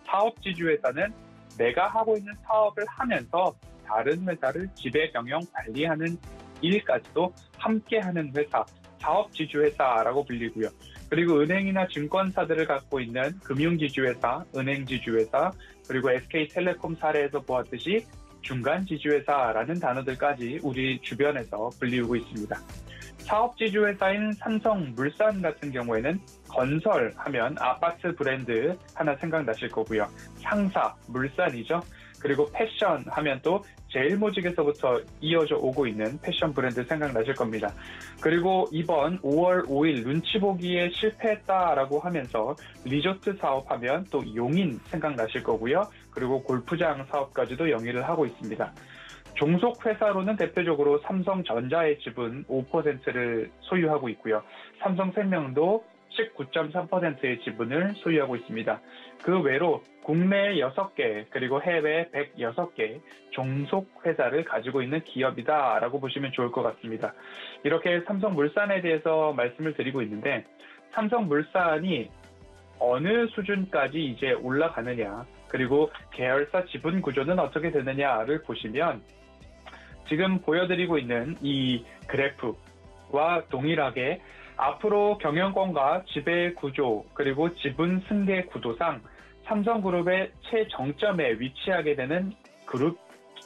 사업 지주회사는 내가 하고 있는 사업을 하면서 다른 회사를 지배, 경영, 관리하는 일까지도 함께 하는 회사, 사업 지주회사라고 불리고요. 그리고 은행이나 증권사들을 갖고 있는 금융지주회사, 은행지주회사, 그리고 SK텔레콤 사례에서 보았듯이 중간지주회사라는 단어들까지 우리 주변에서 불리우고 있습니다. 사업지주회사인 삼성물산 같은 경우에는 건설하면 아파트 브랜드 하나 생각나실 거고요. 상사, 물산이죠. 그리고 패션 하면 또 제일모직에서부터 이어져 오고 있는 패션 브랜드 생각나실 겁니다. 그리고 이번 5월 5일 눈치 보기에 실패했다라고 하면서 리조트 사업하면 또 용인 생각나실 거고요. 그리고 골프장 사업까지도 영위를 하고 있습니다. 종속회사로는 대표적으로 삼성전자의 지분 5%를 소유하고 있고요. 삼성생명도 19.3%의 지분을 소유하고 있습니다. 그 외로 국내 6개 그리고 해외 106개 종속회사를 가지고 있는 기업이다라고 보시면 좋을 것 같습니다. 이렇게 삼성물산에 대해서 말씀을 드리고 있는데 삼성물산이 어느 수준까지 이제 올라가느냐, 그리고 계열사 지분 구조는 어떻게 되느냐를 보시면 지금 보여드리고 있는 이 그래프와 동일하게 앞으로 경영권과 지배 구조 그리고 지분 승계 구도상 삼성그룹의 최정점에 위치하게 되는 그룹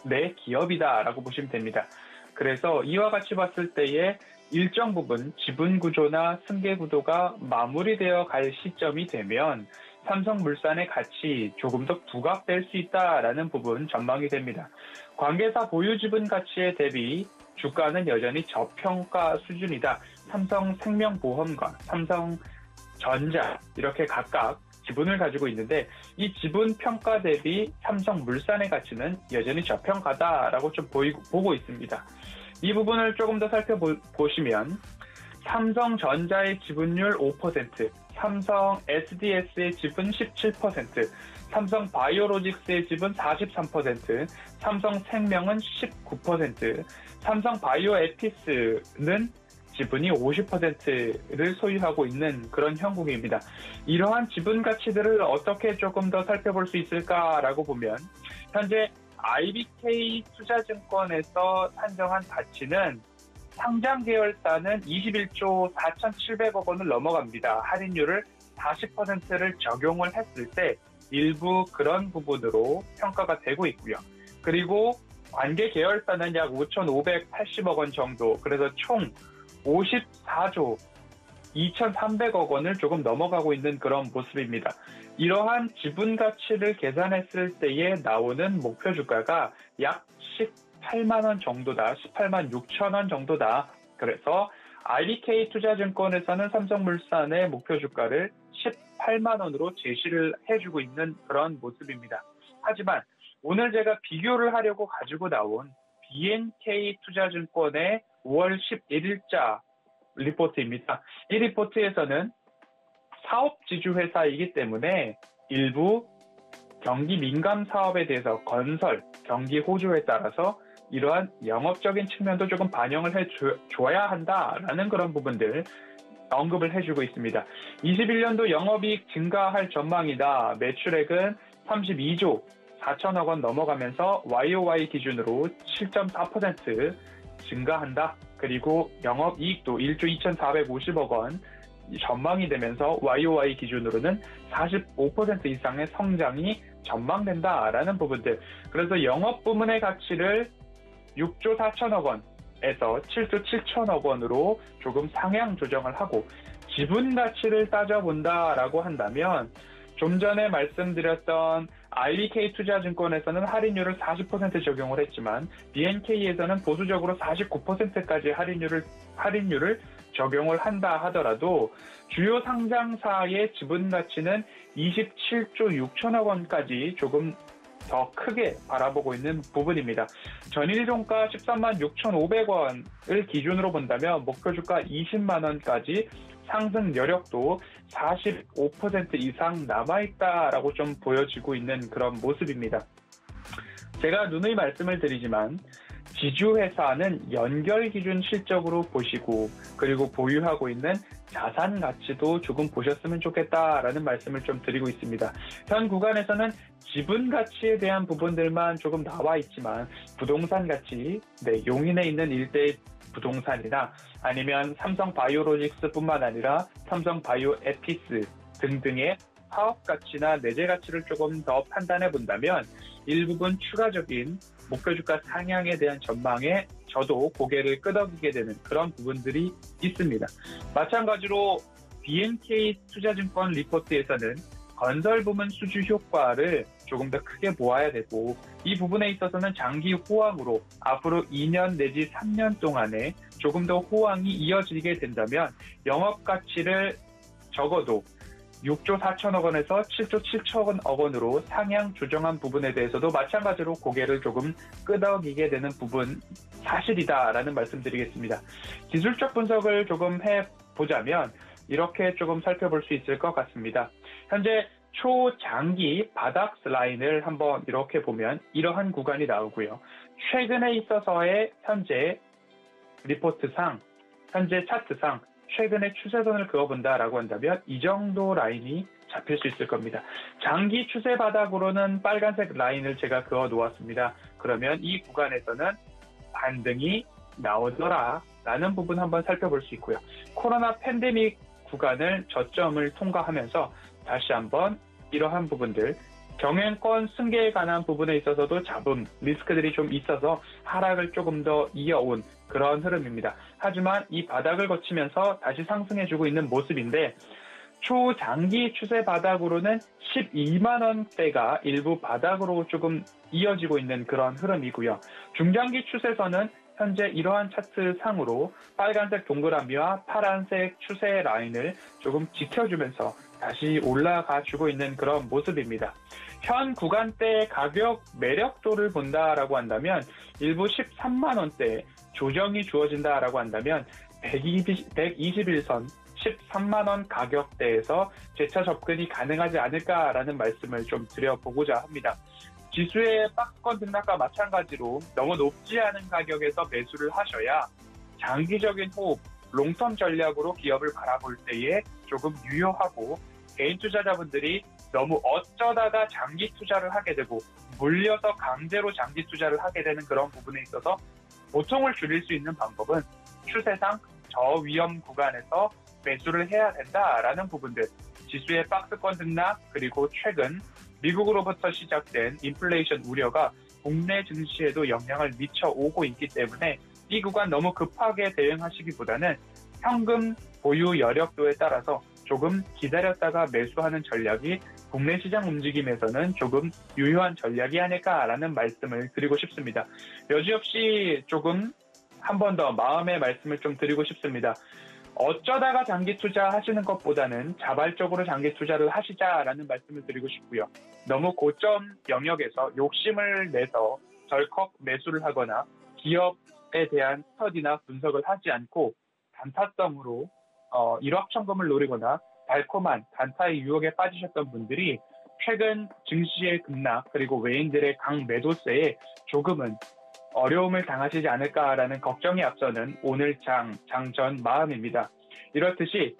내 기업이다라고 보시면 됩니다. 그래서 이와 같이 봤을 때에 일정 부분 지분 구조나 승계 구도가 마무리되어 갈 시점이 되면 삼성물산의 가치 조금 더 부각될 수 있다라는 부분 전망이 됩니다. 관계사 보유 지분 가치에 대비 주가는 여전히 저평가 수준이다. 삼성생명보험과 삼성전자 이렇게 각각 지분을 가지고 있는데 이 지분 평가 대비 삼성물산의 가치는 여전히 저평가다라고 좀 보고 있습니다. 이 부분을 조금 더 살펴보시면 삼성전자의 지분율 5%, 삼성 SDS의 지분 17%, 삼성 바이오로직스의 지분 43%, 삼성생명은 19%, 삼성 바이오에피스는 지분이 50%를 소유하고 있는 그런 형국입니다. 이러한 지분 가치들을 어떻게 조금 더 살펴볼 수 있을까라고 보면 현재 IBK 투자증권에서 산정한 가치는 상장 계열사는 21조 4,700억 원을 넘어갑니다. 할인율을 40%를 적용을 했을 때 일부 그런 부분으로 평가가 되고 있고요. 그리고 관계 계열사는 약 5,580억 원 정도, 그래서 총 54조 2,300억 원을 조금 넘어가고 있는 그런 모습입니다. 이러한 지분 가치를 계산했을 때에 나오는 목표 주가가 약 18만 원 정도다. 18만 6천 원 정도다. 그래서 IBK 투자증권에서는 삼성물산의 목표 주가를 18만 원으로 제시를 해주고 있는 그런 모습입니다. 하지만 오늘 제가 비교를 하려고 가지고 나온 BNK 투자증권의 5월 11일자 리포트입니다. 이 리포트에서는 사업지주회사이기 때문에 일부 경기 민감 사업에 대해서 건설, 경기 호조에 따라서 이러한 영업적인 측면도 조금 반영을 해줘야 한다라는 그런 부분들 언급을 해주고 있습니다. 21년도 영업이익 증가할 전망이다. 매출액은 32조 4천억 원 넘어가면서 YOY 기준으로 7.4% 증가한다. 그리고 영업이익도 1조 2,450억 원 전망이 되면서 YOY 기준으로는 45% 이상의 성장이 전망된다라는 부분들. 그래서 영업 부문의 가치를 6조 4천억 원에서 7조 7천억 원으로 조금 상향 조정을 하고 지분 가치를 따져본다라고 한다면 좀 전에 말씀드렸던 IBK 투자증권에서는 할인율을 40% 적용을 했지만 BNK에서는 보수적으로 49%까지 할인율을 적용을 한다 하더라도 주요 상장사의 지분 가치는 27조 6천억 원까지 조금 더 크게 바라보고 있는 부분입니다. 전일 종가 13만 6,500원을 기준으로 본다면 목표 주가 20만 원까지 상승 여력도 45% 이상 남아있다라고 좀 보여지고 있는 그런 모습입니다. 제가 누누이 말씀을 드리지만 지주회사는 연결 기준 실적으로 보시고 그리고 보유하고 있는 자산 가치도 조금 보셨으면 좋겠다라는 말씀을 좀 드리고 있습니다. 현 구간에서는 지분 가치에 대한 부분들만 조금 나와 있지만 부동산 가치, 용인에 있는 일대 부동산이나 아니면 삼성 바이오로직스뿐만 아니라 삼성 바이오에피스 등등의 사업 가치나 내재 가치를 조금 더 판단해 본다면 일부분 추가적인 목표 주가 상향에 대한 전망에 저도 고개를 끄덕이게 되는 그런 부분들이 있습니다. 마찬가지로 BNK 투자증권 리포트에서는 건설 부문 수주 효과를 조금 더 크게 보아야 되고 이 부분에 있어서는 장기 호황으로 앞으로 2년 내지 3년 동안에 조금 더 호황이 이어지게 된다면 영업 가치를 적어도 6조 4천억 원에서 7조 7천억 원으로 상향 조정한 부분에 대해서도 마찬가지로 고개를 조금 끄덕이게 되는 부분 사실이다라는 말씀드리겠습니다. 기술적 분석을 조금 해보자면 이렇게 조금 살펴볼 수 있을 것 같습니다. 현재 초장기 바닥 라인을 한번 이렇게 보면 이러한 구간이 나오고요. 최근에 있어서의 현재 리포트상, 현재 차트상 최근에 추세선을 그어본다라고 한다면 이 정도 라인이 잡힐 수 있을 겁니다. 장기 추세 바닥으로는 빨간색 라인을 제가 그어 놓았습니다. 그러면 이 구간에서는 반등이 나오더라 있다라는 부분 한번 살펴볼 수 있고요. 코로나 팬데믹 구간을 저점을 통과하면서 다시 한번 이러한 부분들, 경영권 승계에 관한 부분에 있어서도 잡음, 리스크들이 좀 있어서 하락을 조금 더 이어온 그런 흐름입니다. 하지만 이 바닥을 거치면서 다시 상승해주고 있는 모습인데 초장기 추세 바닥으로는 12만 원대가 일부 바닥으로 조금 이어지고 있는 그런 흐름이고요. 중장기 추세선은 현재 이러한 차트 상으로 빨간색 동그라미와 파란색 추세 라인을 조금 지켜주면서 다시 올라가 주고 있는 그런 모습입니다. 현 구간대 가격 매력도를 본다라고 한다면 일부 13만 원대 조정이 주어진다라고 한다면 121선 13만 원 가격대에서 재차 접근이 가능하지 않을까라는 말씀을 좀 드려보고자 합니다. 지수의 박스권 등락과 마찬가지로 너무 높지 않은 가격에서 매수를 하셔야 장기적인 호흡, 롱텀 전략으로 기업을 바라볼 때에 조금 유효하고 개인 투자자분들이 너무 어쩌다가 장기 투자를 하게 되고 물려서 강제로 장기 투자를 하게 되는 그런 부분에 있어서 고통을 줄일 수 있는 방법은 추세상 저위험 구간에서 매수를 해야 된다라는 부분들, 지수의 박스권 등락 그리고 최근 미국으로부터 시작된 인플레이션 우려가 국내 증시에도 영향을 미쳐오고 있기 때문에 이 구간 너무 급하게 대응하시기보다는 현금 보유 여력도에 따라서 조금 기다렸다가 매수하는 전략이 국내 시장 움직임에서는 조금 유효한 전략이 아닐까라는 말씀을 드리고 싶습니다. 여지없이 조금 한 번 더 마음의 말씀을 좀 드리고 싶습니다. 어쩌다가 장기 투자하시는 것보다는 자발적으로 장기 투자를 하시자라는 말씀을 드리고 싶고요. 너무 고점 영역에서 욕심을 내서 덜컥 매수를 하거나 기업에 대한 스터디나 분석을 하지 않고 단타성으로 일확천금을 노리거나 달콤한 단타의 유혹에 빠지셨던 분들이 최근 증시의 급락 그리고 외인들의 강매도세에 조금은 어려움을 당하시지 않을까라는 걱정이 앞서는 오늘 장전 마음입니다. 이렇듯이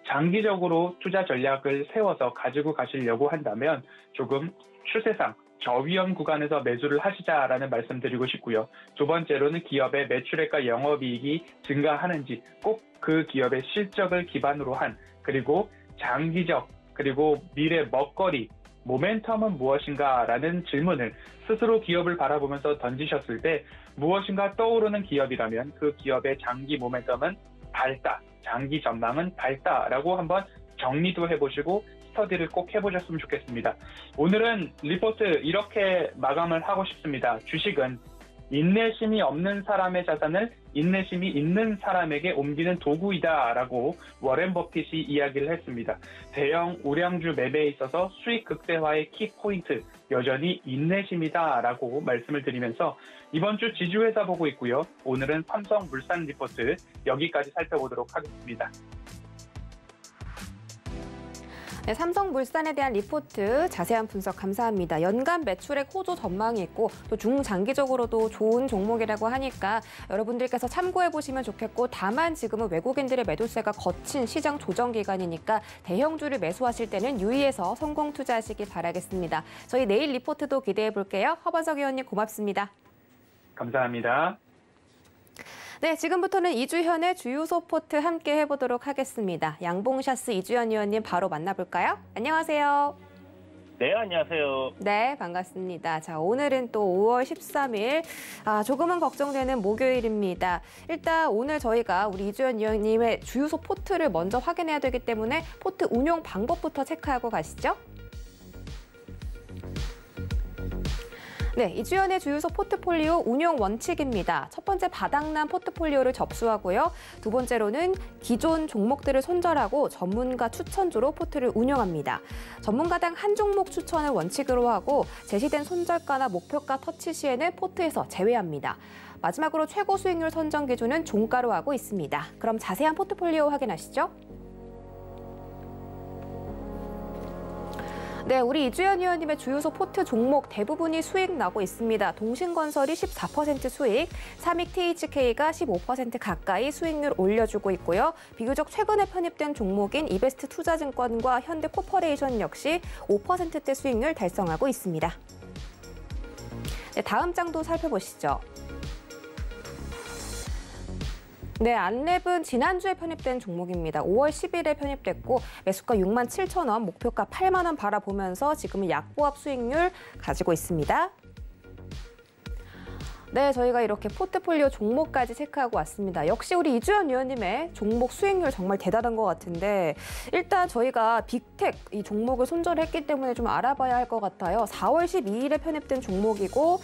장기적으로 투자 전략을 세워서 가지고 가시려고 한다면 조금 추세상 저위험 구간에서 매수를 하시자라는 말씀드리고 싶고요. 두 번째로는 기업의 매출액과 영업이익이 증가하는지 꼭 그 기업의 실적을 기반으로 한 그리고 장기적 그리고 미래 먹거리 모멘텀은 무엇인가라는 질문을 스스로 기업을 바라보면서 던지셨을 때 무엇인가 떠오르는 기업이라면 그 기업의 장기 모멘텀은 밝다, 장기 전망은 밝다라고 한번 정리도 해보시고 스터디를 꼭 해보셨으면 좋겠습니다. 오늘은 리포트 이렇게 마감을 하고 싶습니다. 주식은 인내심이 없는 사람의 자산을 인내심이 있는 사람에게 옮기는 도구이다라고 워렌 버핏이 이야기를 했습니다. 대형 우량주 매매에 있어서 수익 극대화의 키포인트 여전히 인내심이다라고 말씀을 드리면서 이번 주 지주회사 보고 있고요. 오늘은 삼성물산 리포트 여기까지 살펴보도록 하겠습니다. 네, 삼성물산에 대한 리포트 자세한 분석 감사합니다. 연간 매출액 호조 전망이 있고 또 중장기적으로도 좋은 종목이라고 하니까 여러분들께서 참고해 보시면 좋겠고 다만 지금은 외국인들의 매도세가 거친 시장 조정 기간이니까 대형주를 매수하실 때는 유의해서 성공 투자하시기 바라겠습니다. 저희 내일 리포트도 기대해 볼게요. 허반석 의원님 고맙습니다. 감사합니다. 네, 지금부터는 이주현의 주유소 포트 함께 해보도록 하겠습니다. 양봉샤스 이주현 의원님 바로 만나볼까요? 안녕하세요. 네, 안녕하세요. 네, 반갑습니다. 자, 오늘은 또 5월 13일, 조금은 걱정되는 목요일입니다. 일단 오늘 저희가 우리 이주현 의원님의 주유소 포트를 먼저 확인해야 되기 때문에 포트 운용 방법부터 체크하고 가시죠. 네, 이주연의 주유소 포트폴리오 운용 원칙입니다. 첫 번째 바닥난 포트폴리오를 접수하고요. 두 번째로는 기존 종목들을 손절하고 전문가 추천주로 포트를 운영합니다. 전문가당 한 종목 추천을 원칙으로 하고 제시된 손절가나 목표가 터치 시에는 포트에서 제외합니다. 마지막으로 최고 수익률 선정 기준은 종가로 하고 있습니다. 그럼 자세한 포트폴리오 확인하시죠. 네, 우리 이주연 의원님의 주유소 포트 종목 대부분이 수익 나고 있습니다. 동신건설이 14% 수익, 삼익 THK가 15% 가까이 수익률 올려주고 있고요. 비교적 최근에 편입된 종목인 이베스트 투자증권과 현대코퍼레이션 역시 5%대 수익률 달성하고 있습니다. 네, 다음 장도 살펴보시죠. 네, 안랩은 지난주에 편입된 종목입니다. 5월 10일에 편입됐고 매수가 67,000원, 목표가 8만 원 바라보면서 지금은 약보합 수익률 가지고 있습니다. 네, 저희가 이렇게 포트폴리오 종목까지 체크하고 왔습니다. 역시 우리 이주연 위원님의 종목 수익률 정말 대단한 것 같은데 일단 저희가 빅텍 이 종목을 손절했기 때문에 좀 알아봐야 할 것 같아요. 4월 12일에 편입된 종목이고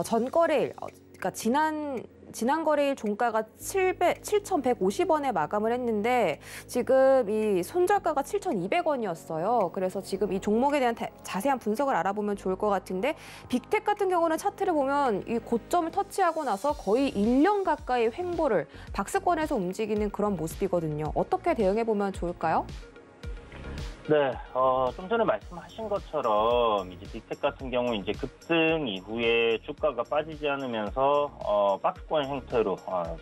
전거래일, 그러니까 지난 거래일 종가가 7,150원에 마감을 했는데 지금 이 손절가가 7,200원이었어요. 그래서 지금 이 종목에 대한 자세한 분석을 알아보면 좋을 것 같은데 빅텍 같은 경우는 차트를 보면 이 고점을 터치하고 나서 거의 1년 가까이 횡보를 박스권에서 움직이는 그런 모습이거든요. 어떻게 대응해보면 좋을까요? 네, 좀 전에 말씀하신 것처럼 이제 빅텍 같은 경우 이제 급등 이후에 주가가 빠지지 않으면서 박스권 형태로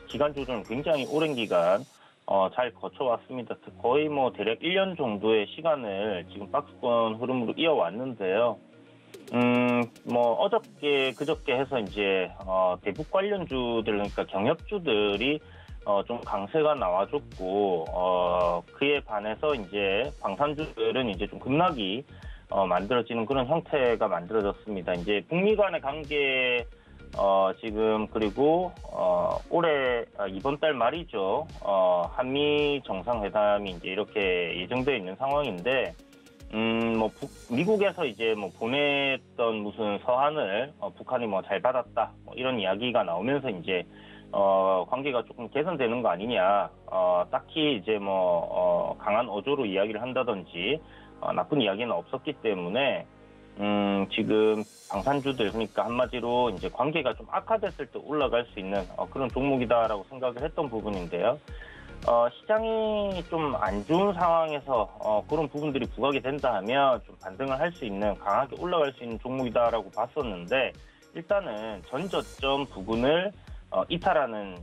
기간 조정을 굉장히 오랜 기간 잘 거쳐왔습니다. 거의 뭐 대략 1년 정도의 시간을 지금 박스권 흐름으로 이어왔는데요. 뭐 어저께 그저께 해서 이제 대북 관련주들 그러니까 경협주들이 좀 강세가 나와줬고 그에 반해서 이제 방산주들은 이제 좀 급락이 만들어지는 그런 형태가 만들어졌습니다. 이제 북미 간의 관계 지금 그리고 올해 이번 달 말이죠. 한미 정상회담이 이제 이렇게 예정되어 있는 상황인데 뭐 미국에서 이제 뭐 보냈던 무슨 서한을 북한이 뭐 잘 받았다 뭐 이런 이야기가 나오면서 이제 관계가 조금 개선되는 거 아니냐, 딱히 이제 뭐, 강한 어조로 이야기를 한다든지, 나쁜 이야기는 없었기 때문에, 지금 방산주들, 그러니까 한마디로 이제 관계가 좀 악화됐을 때 올라갈 수 있는 그런 종목이다라고 생각을 했던 부분인데요. 시장이 좀 안 좋은 상황에서 그런 부분들이 부각이 된다 하면 좀 반등을 할 수 있는, 강하게 올라갈 수 있는 종목이다라고 봤었는데, 일단은 전저점 부분을 이탈하는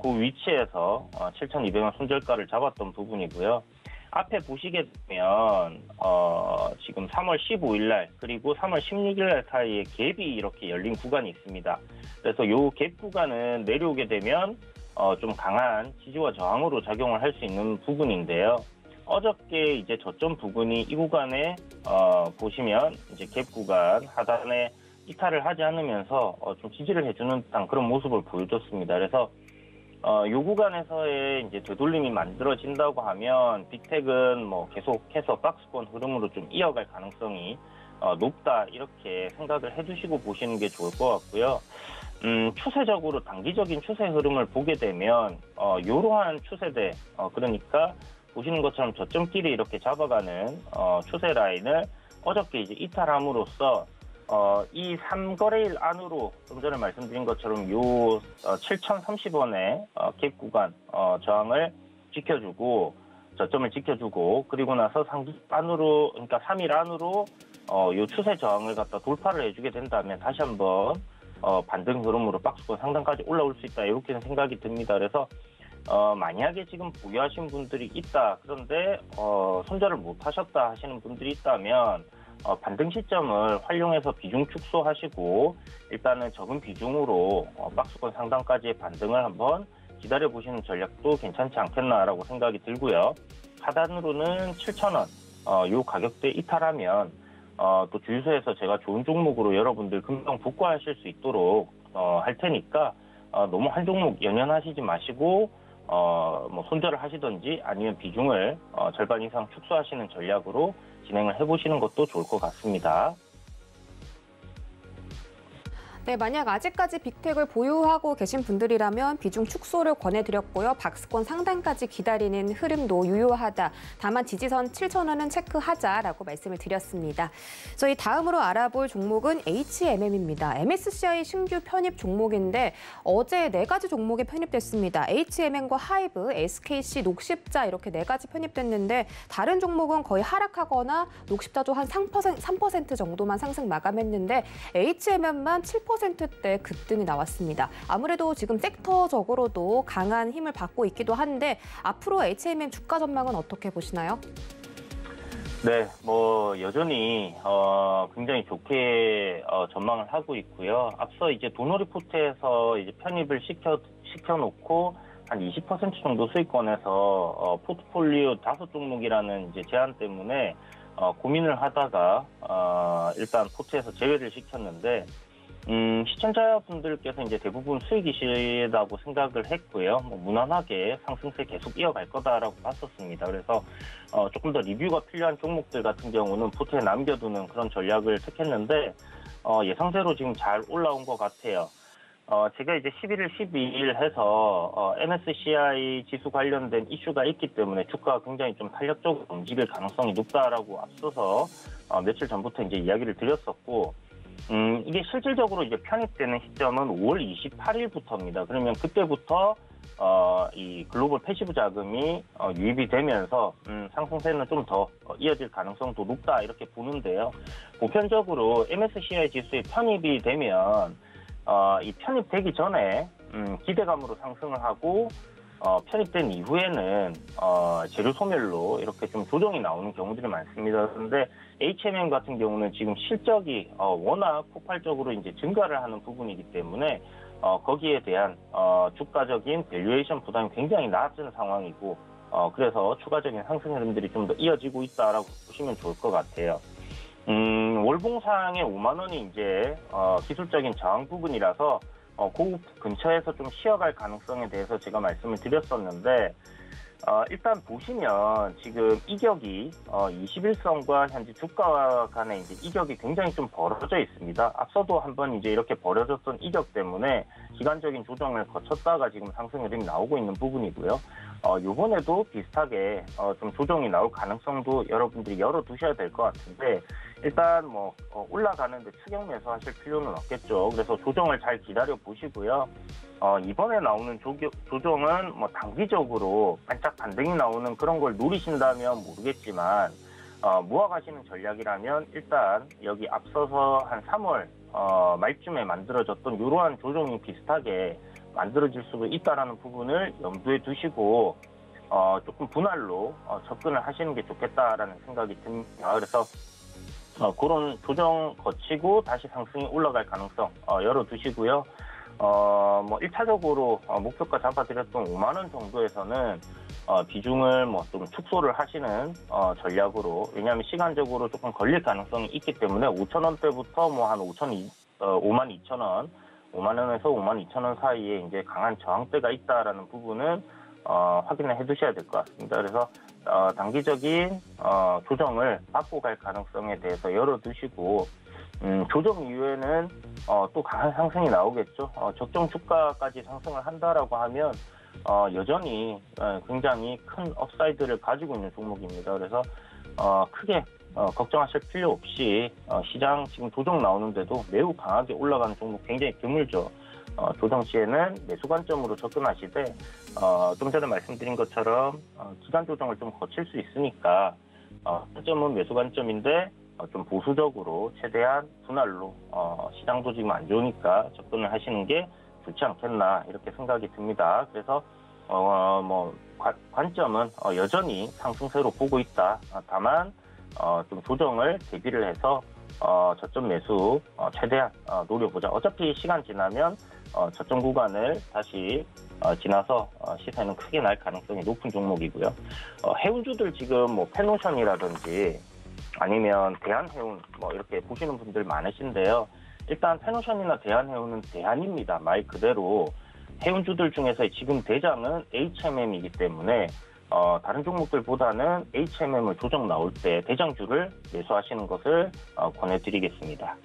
그 위치에서 7,200원 손절가를 잡았던 부분이고요. 앞에 보시게 되면 지금 3월 15일 날 그리고 3월 16일 날 사이에 갭이 이렇게 열린 구간이 있습니다. 그래서 이 갭 구간은 내려오게 되면 좀 강한 지지와 저항으로 작용을 할 수 있는 부분인데요. 어저께 이제 저점 부분이 이 구간에 보시면 이제 갭 구간 하단에 이탈을 하지 않으면서 좀 지지를 해주는 듯한 그런 모습을 보여줬습니다. 그래서 이 구간에서의 이제 되돌림이 만들어진다고 하면 빅텍은 뭐 계속해서 박스권 흐름으로 좀 이어갈 가능성이 높다 이렇게 생각을 해두시고 보시는 게 좋을 것 같고요. 추세적으로 단기적인 추세 흐름을 보게 되면 이러한 추세대 그러니까 보시는 것처럼 저점끼리 이렇게 잡아가는 추세 라인을 어저께 이제 이탈함으로써 이 3거래일 안으로 좀 전에 말씀드린 것처럼 요 7,030원의 갭 구간 저항을 지켜주고 저점을 지켜주고 그리고 나서 상주 안으로 그러니까 3일 안으로 요 추세 저항을 갖다 돌파를 해주게 된다면 다시 한번 반등 흐름으로 박스권 상단까지 올라올 수 있다 이렇게 생각이 듭니다. 그래서 만약에 지금 보유하신 분들이 있다 그런데 손절을 못 하셨다 하시는 분들이 있다면 반등 시점을 활용해서 비중 축소하시고 일단은 적은 비중으로 박스권 상단까지의 반등을 한번 기다려보시는 전략도 괜찮지 않겠나라고 생각이 들고요. 하단으로는 7,000원 요 가격대 이탈하면 또 주유소에서 제가 좋은 종목으로 여러분들 금방 복구하실 수 있도록 할 테니까 너무 한 종목 연연하시지 마시고 뭐 손절을 하시든지 아니면 비중을 절반 이상 축소하시는 전략으로 진행을 해보시는 것도 좋을 것 같습니다. 네, 만약 아직까지 빅텍을 보유하고 계신 분들이라면 비중 축소를 권해드렸고요. 박스권 상단까지 기다리는 흐름도 유효하다. 다만 지지선 7,000원은 체크하자라고 말씀을 드렸습니다. 저희 다음으로 알아볼 종목은 HMM입니다. MSCI 신규 편입 종목인데 어제 4가지 종목이 편입됐습니다. HMM과 하이브, SKC, 녹십자 이렇게 4가지 편입됐는데 다른 종목은 거의 하락하거나 녹십자도 한 3% 정도만 상승 마감했는데 HMM만 7%대 급등이 나왔습니다. 아무래도 지금 섹터적으로도 강한 힘을 받고 있기도 한데 앞으로 HMM 주가 전망은 어떻게 보시나요? 네, 뭐 여전히 굉장히 좋게 전망을 하고 있고요. 앞서 이제 도너리포트에서 이제 편입을 시켜놓고 한 20% 정도 수익권에서 포트폴리오 5종목이라는 이제 제한 때문에 고민을 하다가 일단 포트에서 제외를 시켰는데 시청자분들께서 이제 대부분 수익이시다고 생각을 했고요. 무난하게 상승세 계속 이어갈 거다라고 봤었습니다. 그래서 조금 더 리뷰가 필요한 종목들 같은 경우는 포트에 남겨두는 그런 전략을 택했는데 예상대로 지금 잘 올라온 것 같아요. 제가 이제 11일, 12일 해서 MSCI 지수 관련된 이슈가 있기 때문에 주가가 굉장히 좀 탄력적으로 움직일 가능성이 높다라고 앞서서 며칠 전부터 이제 이야기를 드렸었고, 이게 실질적으로 이제 편입되는 시점은 5월 28일부터입니다. 그러면 그때부터 이 글로벌 패시브 자금이 유입이 되면서 상승세는 좀 더 이어질 가능성도 높다 이렇게 보는데요. 보편적으로 MSCI 지수에 편입이 되면 이 편입되기 전에 기대감으로 상승을 하고 편입된 이후에는 재료 소멸로 이렇게 좀 조정이 나오는 경우들이 많습니다. 그런데 HMM 같은 경우는 지금 실적이 워낙 폭발적으로 이제 증가를 하는 부분이기 때문에 거기에 대한 주가적인 밸류에이션 부담이 굉장히 낮은 상황이고 그래서 추가적인 상승 흐름들이 좀 더 이어지고 있다라고 보시면 좋을 것 같아요. 월봉상의 5만 원이 이제 기술적인 저항 부분이라서 그 근처에서 좀 쉬어갈 가능성에 대해서 제가 말씀을 드렸었는데 일단 보시면 지금 이격이 21선과 현재 주가 간의 이제 이격이 굉장히 좀 벌어져 있습니다. 앞서도 한번 이제 이렇게 벌어졌던 이격 때문에 기간적인 조정을 거쳤다가 지금 상승 흐름이 나오고 있는 부분이고요. 이번에도 비슷하게 좀 조정이 나올 가능성도 여러분들이 열어두셔야 될 것 같은데 일단 뭐 올라가는데 추격 매수하실 필요는 없겠죠. 그래서 조정을 잘 기다려 보시고요. 이번에 나오는 조정은 뭐 단기적으로 반짝 반등이 나오는 그런 걸 노리신다면 모르겠지만 모아가시는 전략이라면 일단 여기 앞서서 한 3월 말쯤에 만들어졌던 이러한 조정이 비슷하게 만들어질 수도 있다라는 부분을 염두에 두시고 조금 분할로 접근을 하시는 게 좋겠다라는 생각이 듭니다. 그래서 그런 조정 거치고 다시 상승이 올라갈 가능성 열어두시고요. 뭐 1차적으로 목표가 잡아드렸던 5만 원 정도에서는 비중을 뭐 좀 축소를 하시는 전략으로, 왜냐하면 시간적으로 조금 걸릴 가능성이 있기 때문에 5천 원대부터 뭐 한 5만 2천 원, 5만 원에서 5만 2천 원 사이에 이제 강한 저항대가 있다라는 부분은 확인을 해두셔야 될 것 같습니다. 그래서 단기적인 조정을 받고 갈 가능성에 대해서 열어두시고 조정 이후에는 또 강한 상승이 나오겠죠. 적정 주가까지 상승을 한다라고 하면 여전히 굉장히 큰 업사이드를 가지고 있는 종목입니다. 그래서 크게 걱정하실 필요 없이 시장 지금 조정 나오는데도 매우 강하게 올라가는 종목 굉장히 드물죠. 조정 시에는 매수 관점으로 접근하시되 좀 전에 말씀드린 것처럼 기간 조정을 좀 거칠 수 있으니까 관점은 매수 관점인데 좀 보수적으로 최대한 분할로 시장도 지금 안 좋으니까 접근을 하시는 게 좋지 않겠나 이렇게 생각이 듭니다. 그래서 뭐 관점은 여전히 상승세로 보고 있다. 다만 좀 조정을 대비를 해서 저점 매수 최대한 노려보자. 어차피 시간 지나면 저점 구간을 다시 지나서 시세는 크게 날 가능성이 높은 종목이고요. 해운주들 지금 뭐 페노션이라든지 아니면 대한해운 뭐 이렇게 보시는 분들 많으신데요. 일단 페노션이나 대한해운은 대한입니다. 말 그대로 해운주들 중에서 지금 대장은 HMM이기 때문에 다른 종목들보다는 HMM을 조정 나올 때 대장주를 매수하시는 것을 권해드리겠습니다.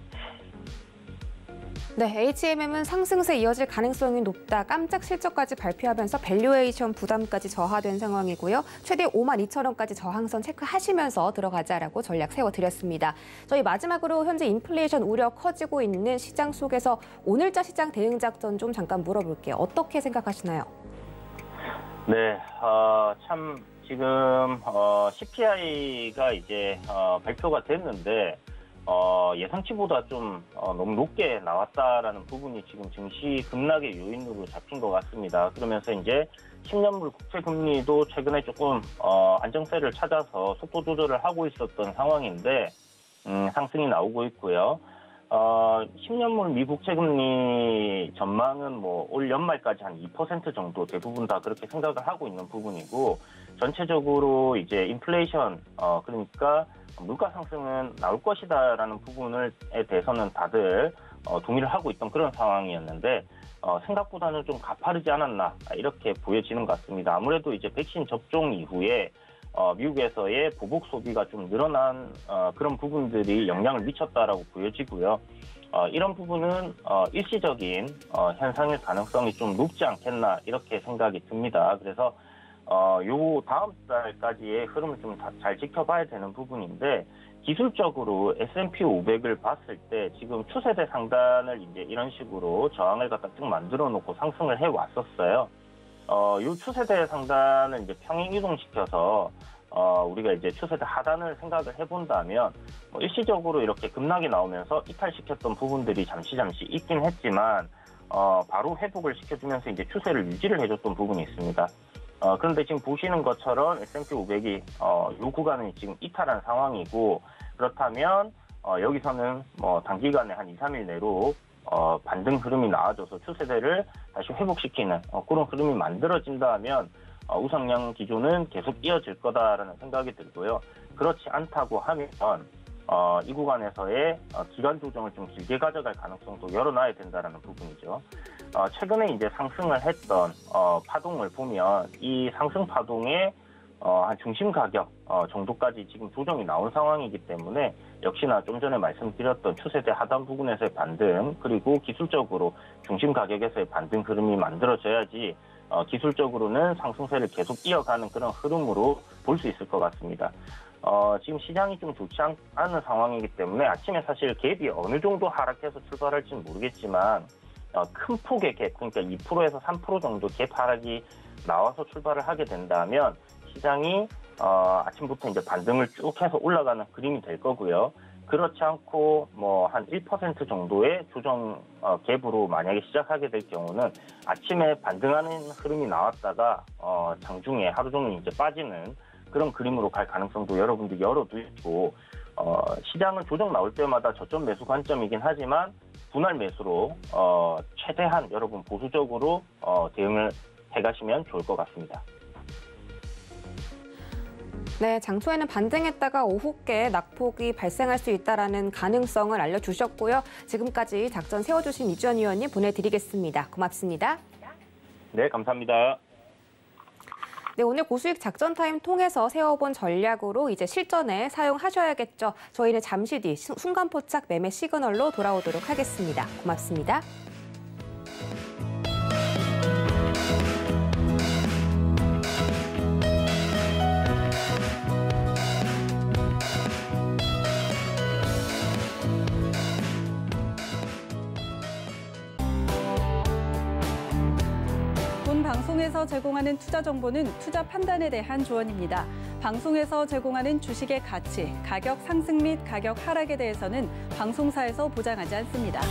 네, HMM은 상승세 이어질 가능성이 높다. 깜짝 실적까지 발표하면서 밸류에이션 부담까지 저하된 상황이고요. 최대 5만 2천 원까지 저항선 체크하시면서 들어가자라고 전략 세워드렸습니다. 저희 마지막으로 현재 인플레이션 우려 커지고 있는 시장 속에서 오늘자 시장 대응 작전 좀 잠깐 물어볼게요. 어떻게 생각하시나요? 네, 참 지금 CPI가 이제 발표가 됐는데 예상치보다 좀 너무 높게 나왔다라는 부분이 지금 증시 급락의 요인으로 잡힌 것 같습니다. 그러면서 이제 10년물 국채 금리도 최근에 조금 안정세를 찾아서 속도 조절을 하고 있었던 상황인데 상승이 나오고 있고요. 10년물 미국 채금리 전망은 뭐 올 연말까지 한 2% 정도 대부분 다 그렇게 생각을 하고 있는 부분이고, 전체적으로 이제 인플레이션, 그러니까 물가 상승은 나올 것이다라는 부분에 대해서는 다들 동의를 하고 있던 그런 상황이었는데, 생각보다는 좀 가파르지 않았나 이렇게 보여지는 것 같습니다. 아무래도 이제 백신 접종 이후에 미국에서의 보복 소비가 좀 늘어난 그런 부분들이 영향을 미쳤다라고 보여지고요. 이런 부분은 일시적인 현상일 가능성이 좀 높지 않겠나 이렇게 생각이 듭니다. 그래서 요 다음 달까지의 흐름을 좀 잘 지켜봐야 되는 부분인데, 기술적으로 S&P 500을 봤을 때 지금 추세대 상단을 이제 이런 식으로 저항을 갖다 쭉 만들어 놓고 상승을 해 왔었어요. 요 추세대 상단을 이제 평행 이동시켜서 우리가 이제 추세대 하단을 생각을 해본다면, 일시적으로 이렇게 급락이 나오면서 이탈시켰던 부분들이 잠시 있긴 했지만 바로 회복을 시켜주면서 이제 추세를 유지를 해줬던 부분이 있습니다. 그런데 지금 보시는 것처럼 S&P 500이 요 구간은 지금 이탈한 상황이고, 그렇다면 여기서는 뭐 단기간에 한 2, 3일 내로 반등 흐름이 나와줘서 추세대를 다시 회복시키는 그런 흐름이 만들어진다면 우상향 기조는 계속 이어질 거다라는 생각이 들고요. 그렇지 않다고 하면 이 구간에서의 기간 조정을 좀 길게 가져갈 가능성도 열어놔야 된다라는 부분이죠. 최근에 이제 상승을 했던 파동을 보면 이 상승 파동의 한 중심 가격 정도까지 지금 조정이 나온 상황이기 때문에, 역시나 좀 전에 말씀드렸던 추세대 하단 부분에서의 반등, 그리고 기술적으로 중심 가격에서의 반등 흐름이 만들어져야지 기술적으로는 상승세를 계속 이어가는 그런 흐름으로 볼 수 있을 것 같습니다. 지금 시장이 좀 좋지 않은 상황이기 때문에 아침에 사실 갭이 어느 정도 하락해서 출발할지는 모르겠지만 큰 폭의 갭, 그러니까 2%에서 3% 정도 갭 하락이 나와서 출발을 하게 된다면 시장이 아침부터 이제 반등을 쭉 해서 올라가는 그림이 될 거고요. 그렇지 않고 뭐 한 1% 정도의 조정 갭으로 만약에 시작하게 될 경우는 아침에 반등하는 흐름이 나왔다가 장중에 하루 종일 이제 빠지는 그런 그림으로 갈 가능성도 여러분들 열어두시고, 시장은 조정 나올 때마다 저점 매수 관점이긴 하지만 분할 매수로 최대한 여러분 보수적으로 대응을 해가시면 좋을 것 같습니다. 네, 장초에는 반등했다가 오후께 낙폭이 발생할 수 있다는 가능성을 알려주셨고요. 지금까지 작전 세워주신 이주연 위원님 보내드리겠습니다. 고맙습니다. 네, 감사합니다. 네, 오늘 고수익 작전 타임 통해서 세워본 전략으로 이제 실전에 사용하셔야겠죠. 저희는 잠시 뒤 순간포착 매매 시그널로 돌아오도록 하겠습니다. 고맙습니다. 방송에서 제공하는 투자 정보는 투자 판단에 대한 조언입니다. 방송에서 제공하는 주식의 가치, 가격 상승 및 가격 하락에 대해서는 방송사에서 보장하지 않습니다.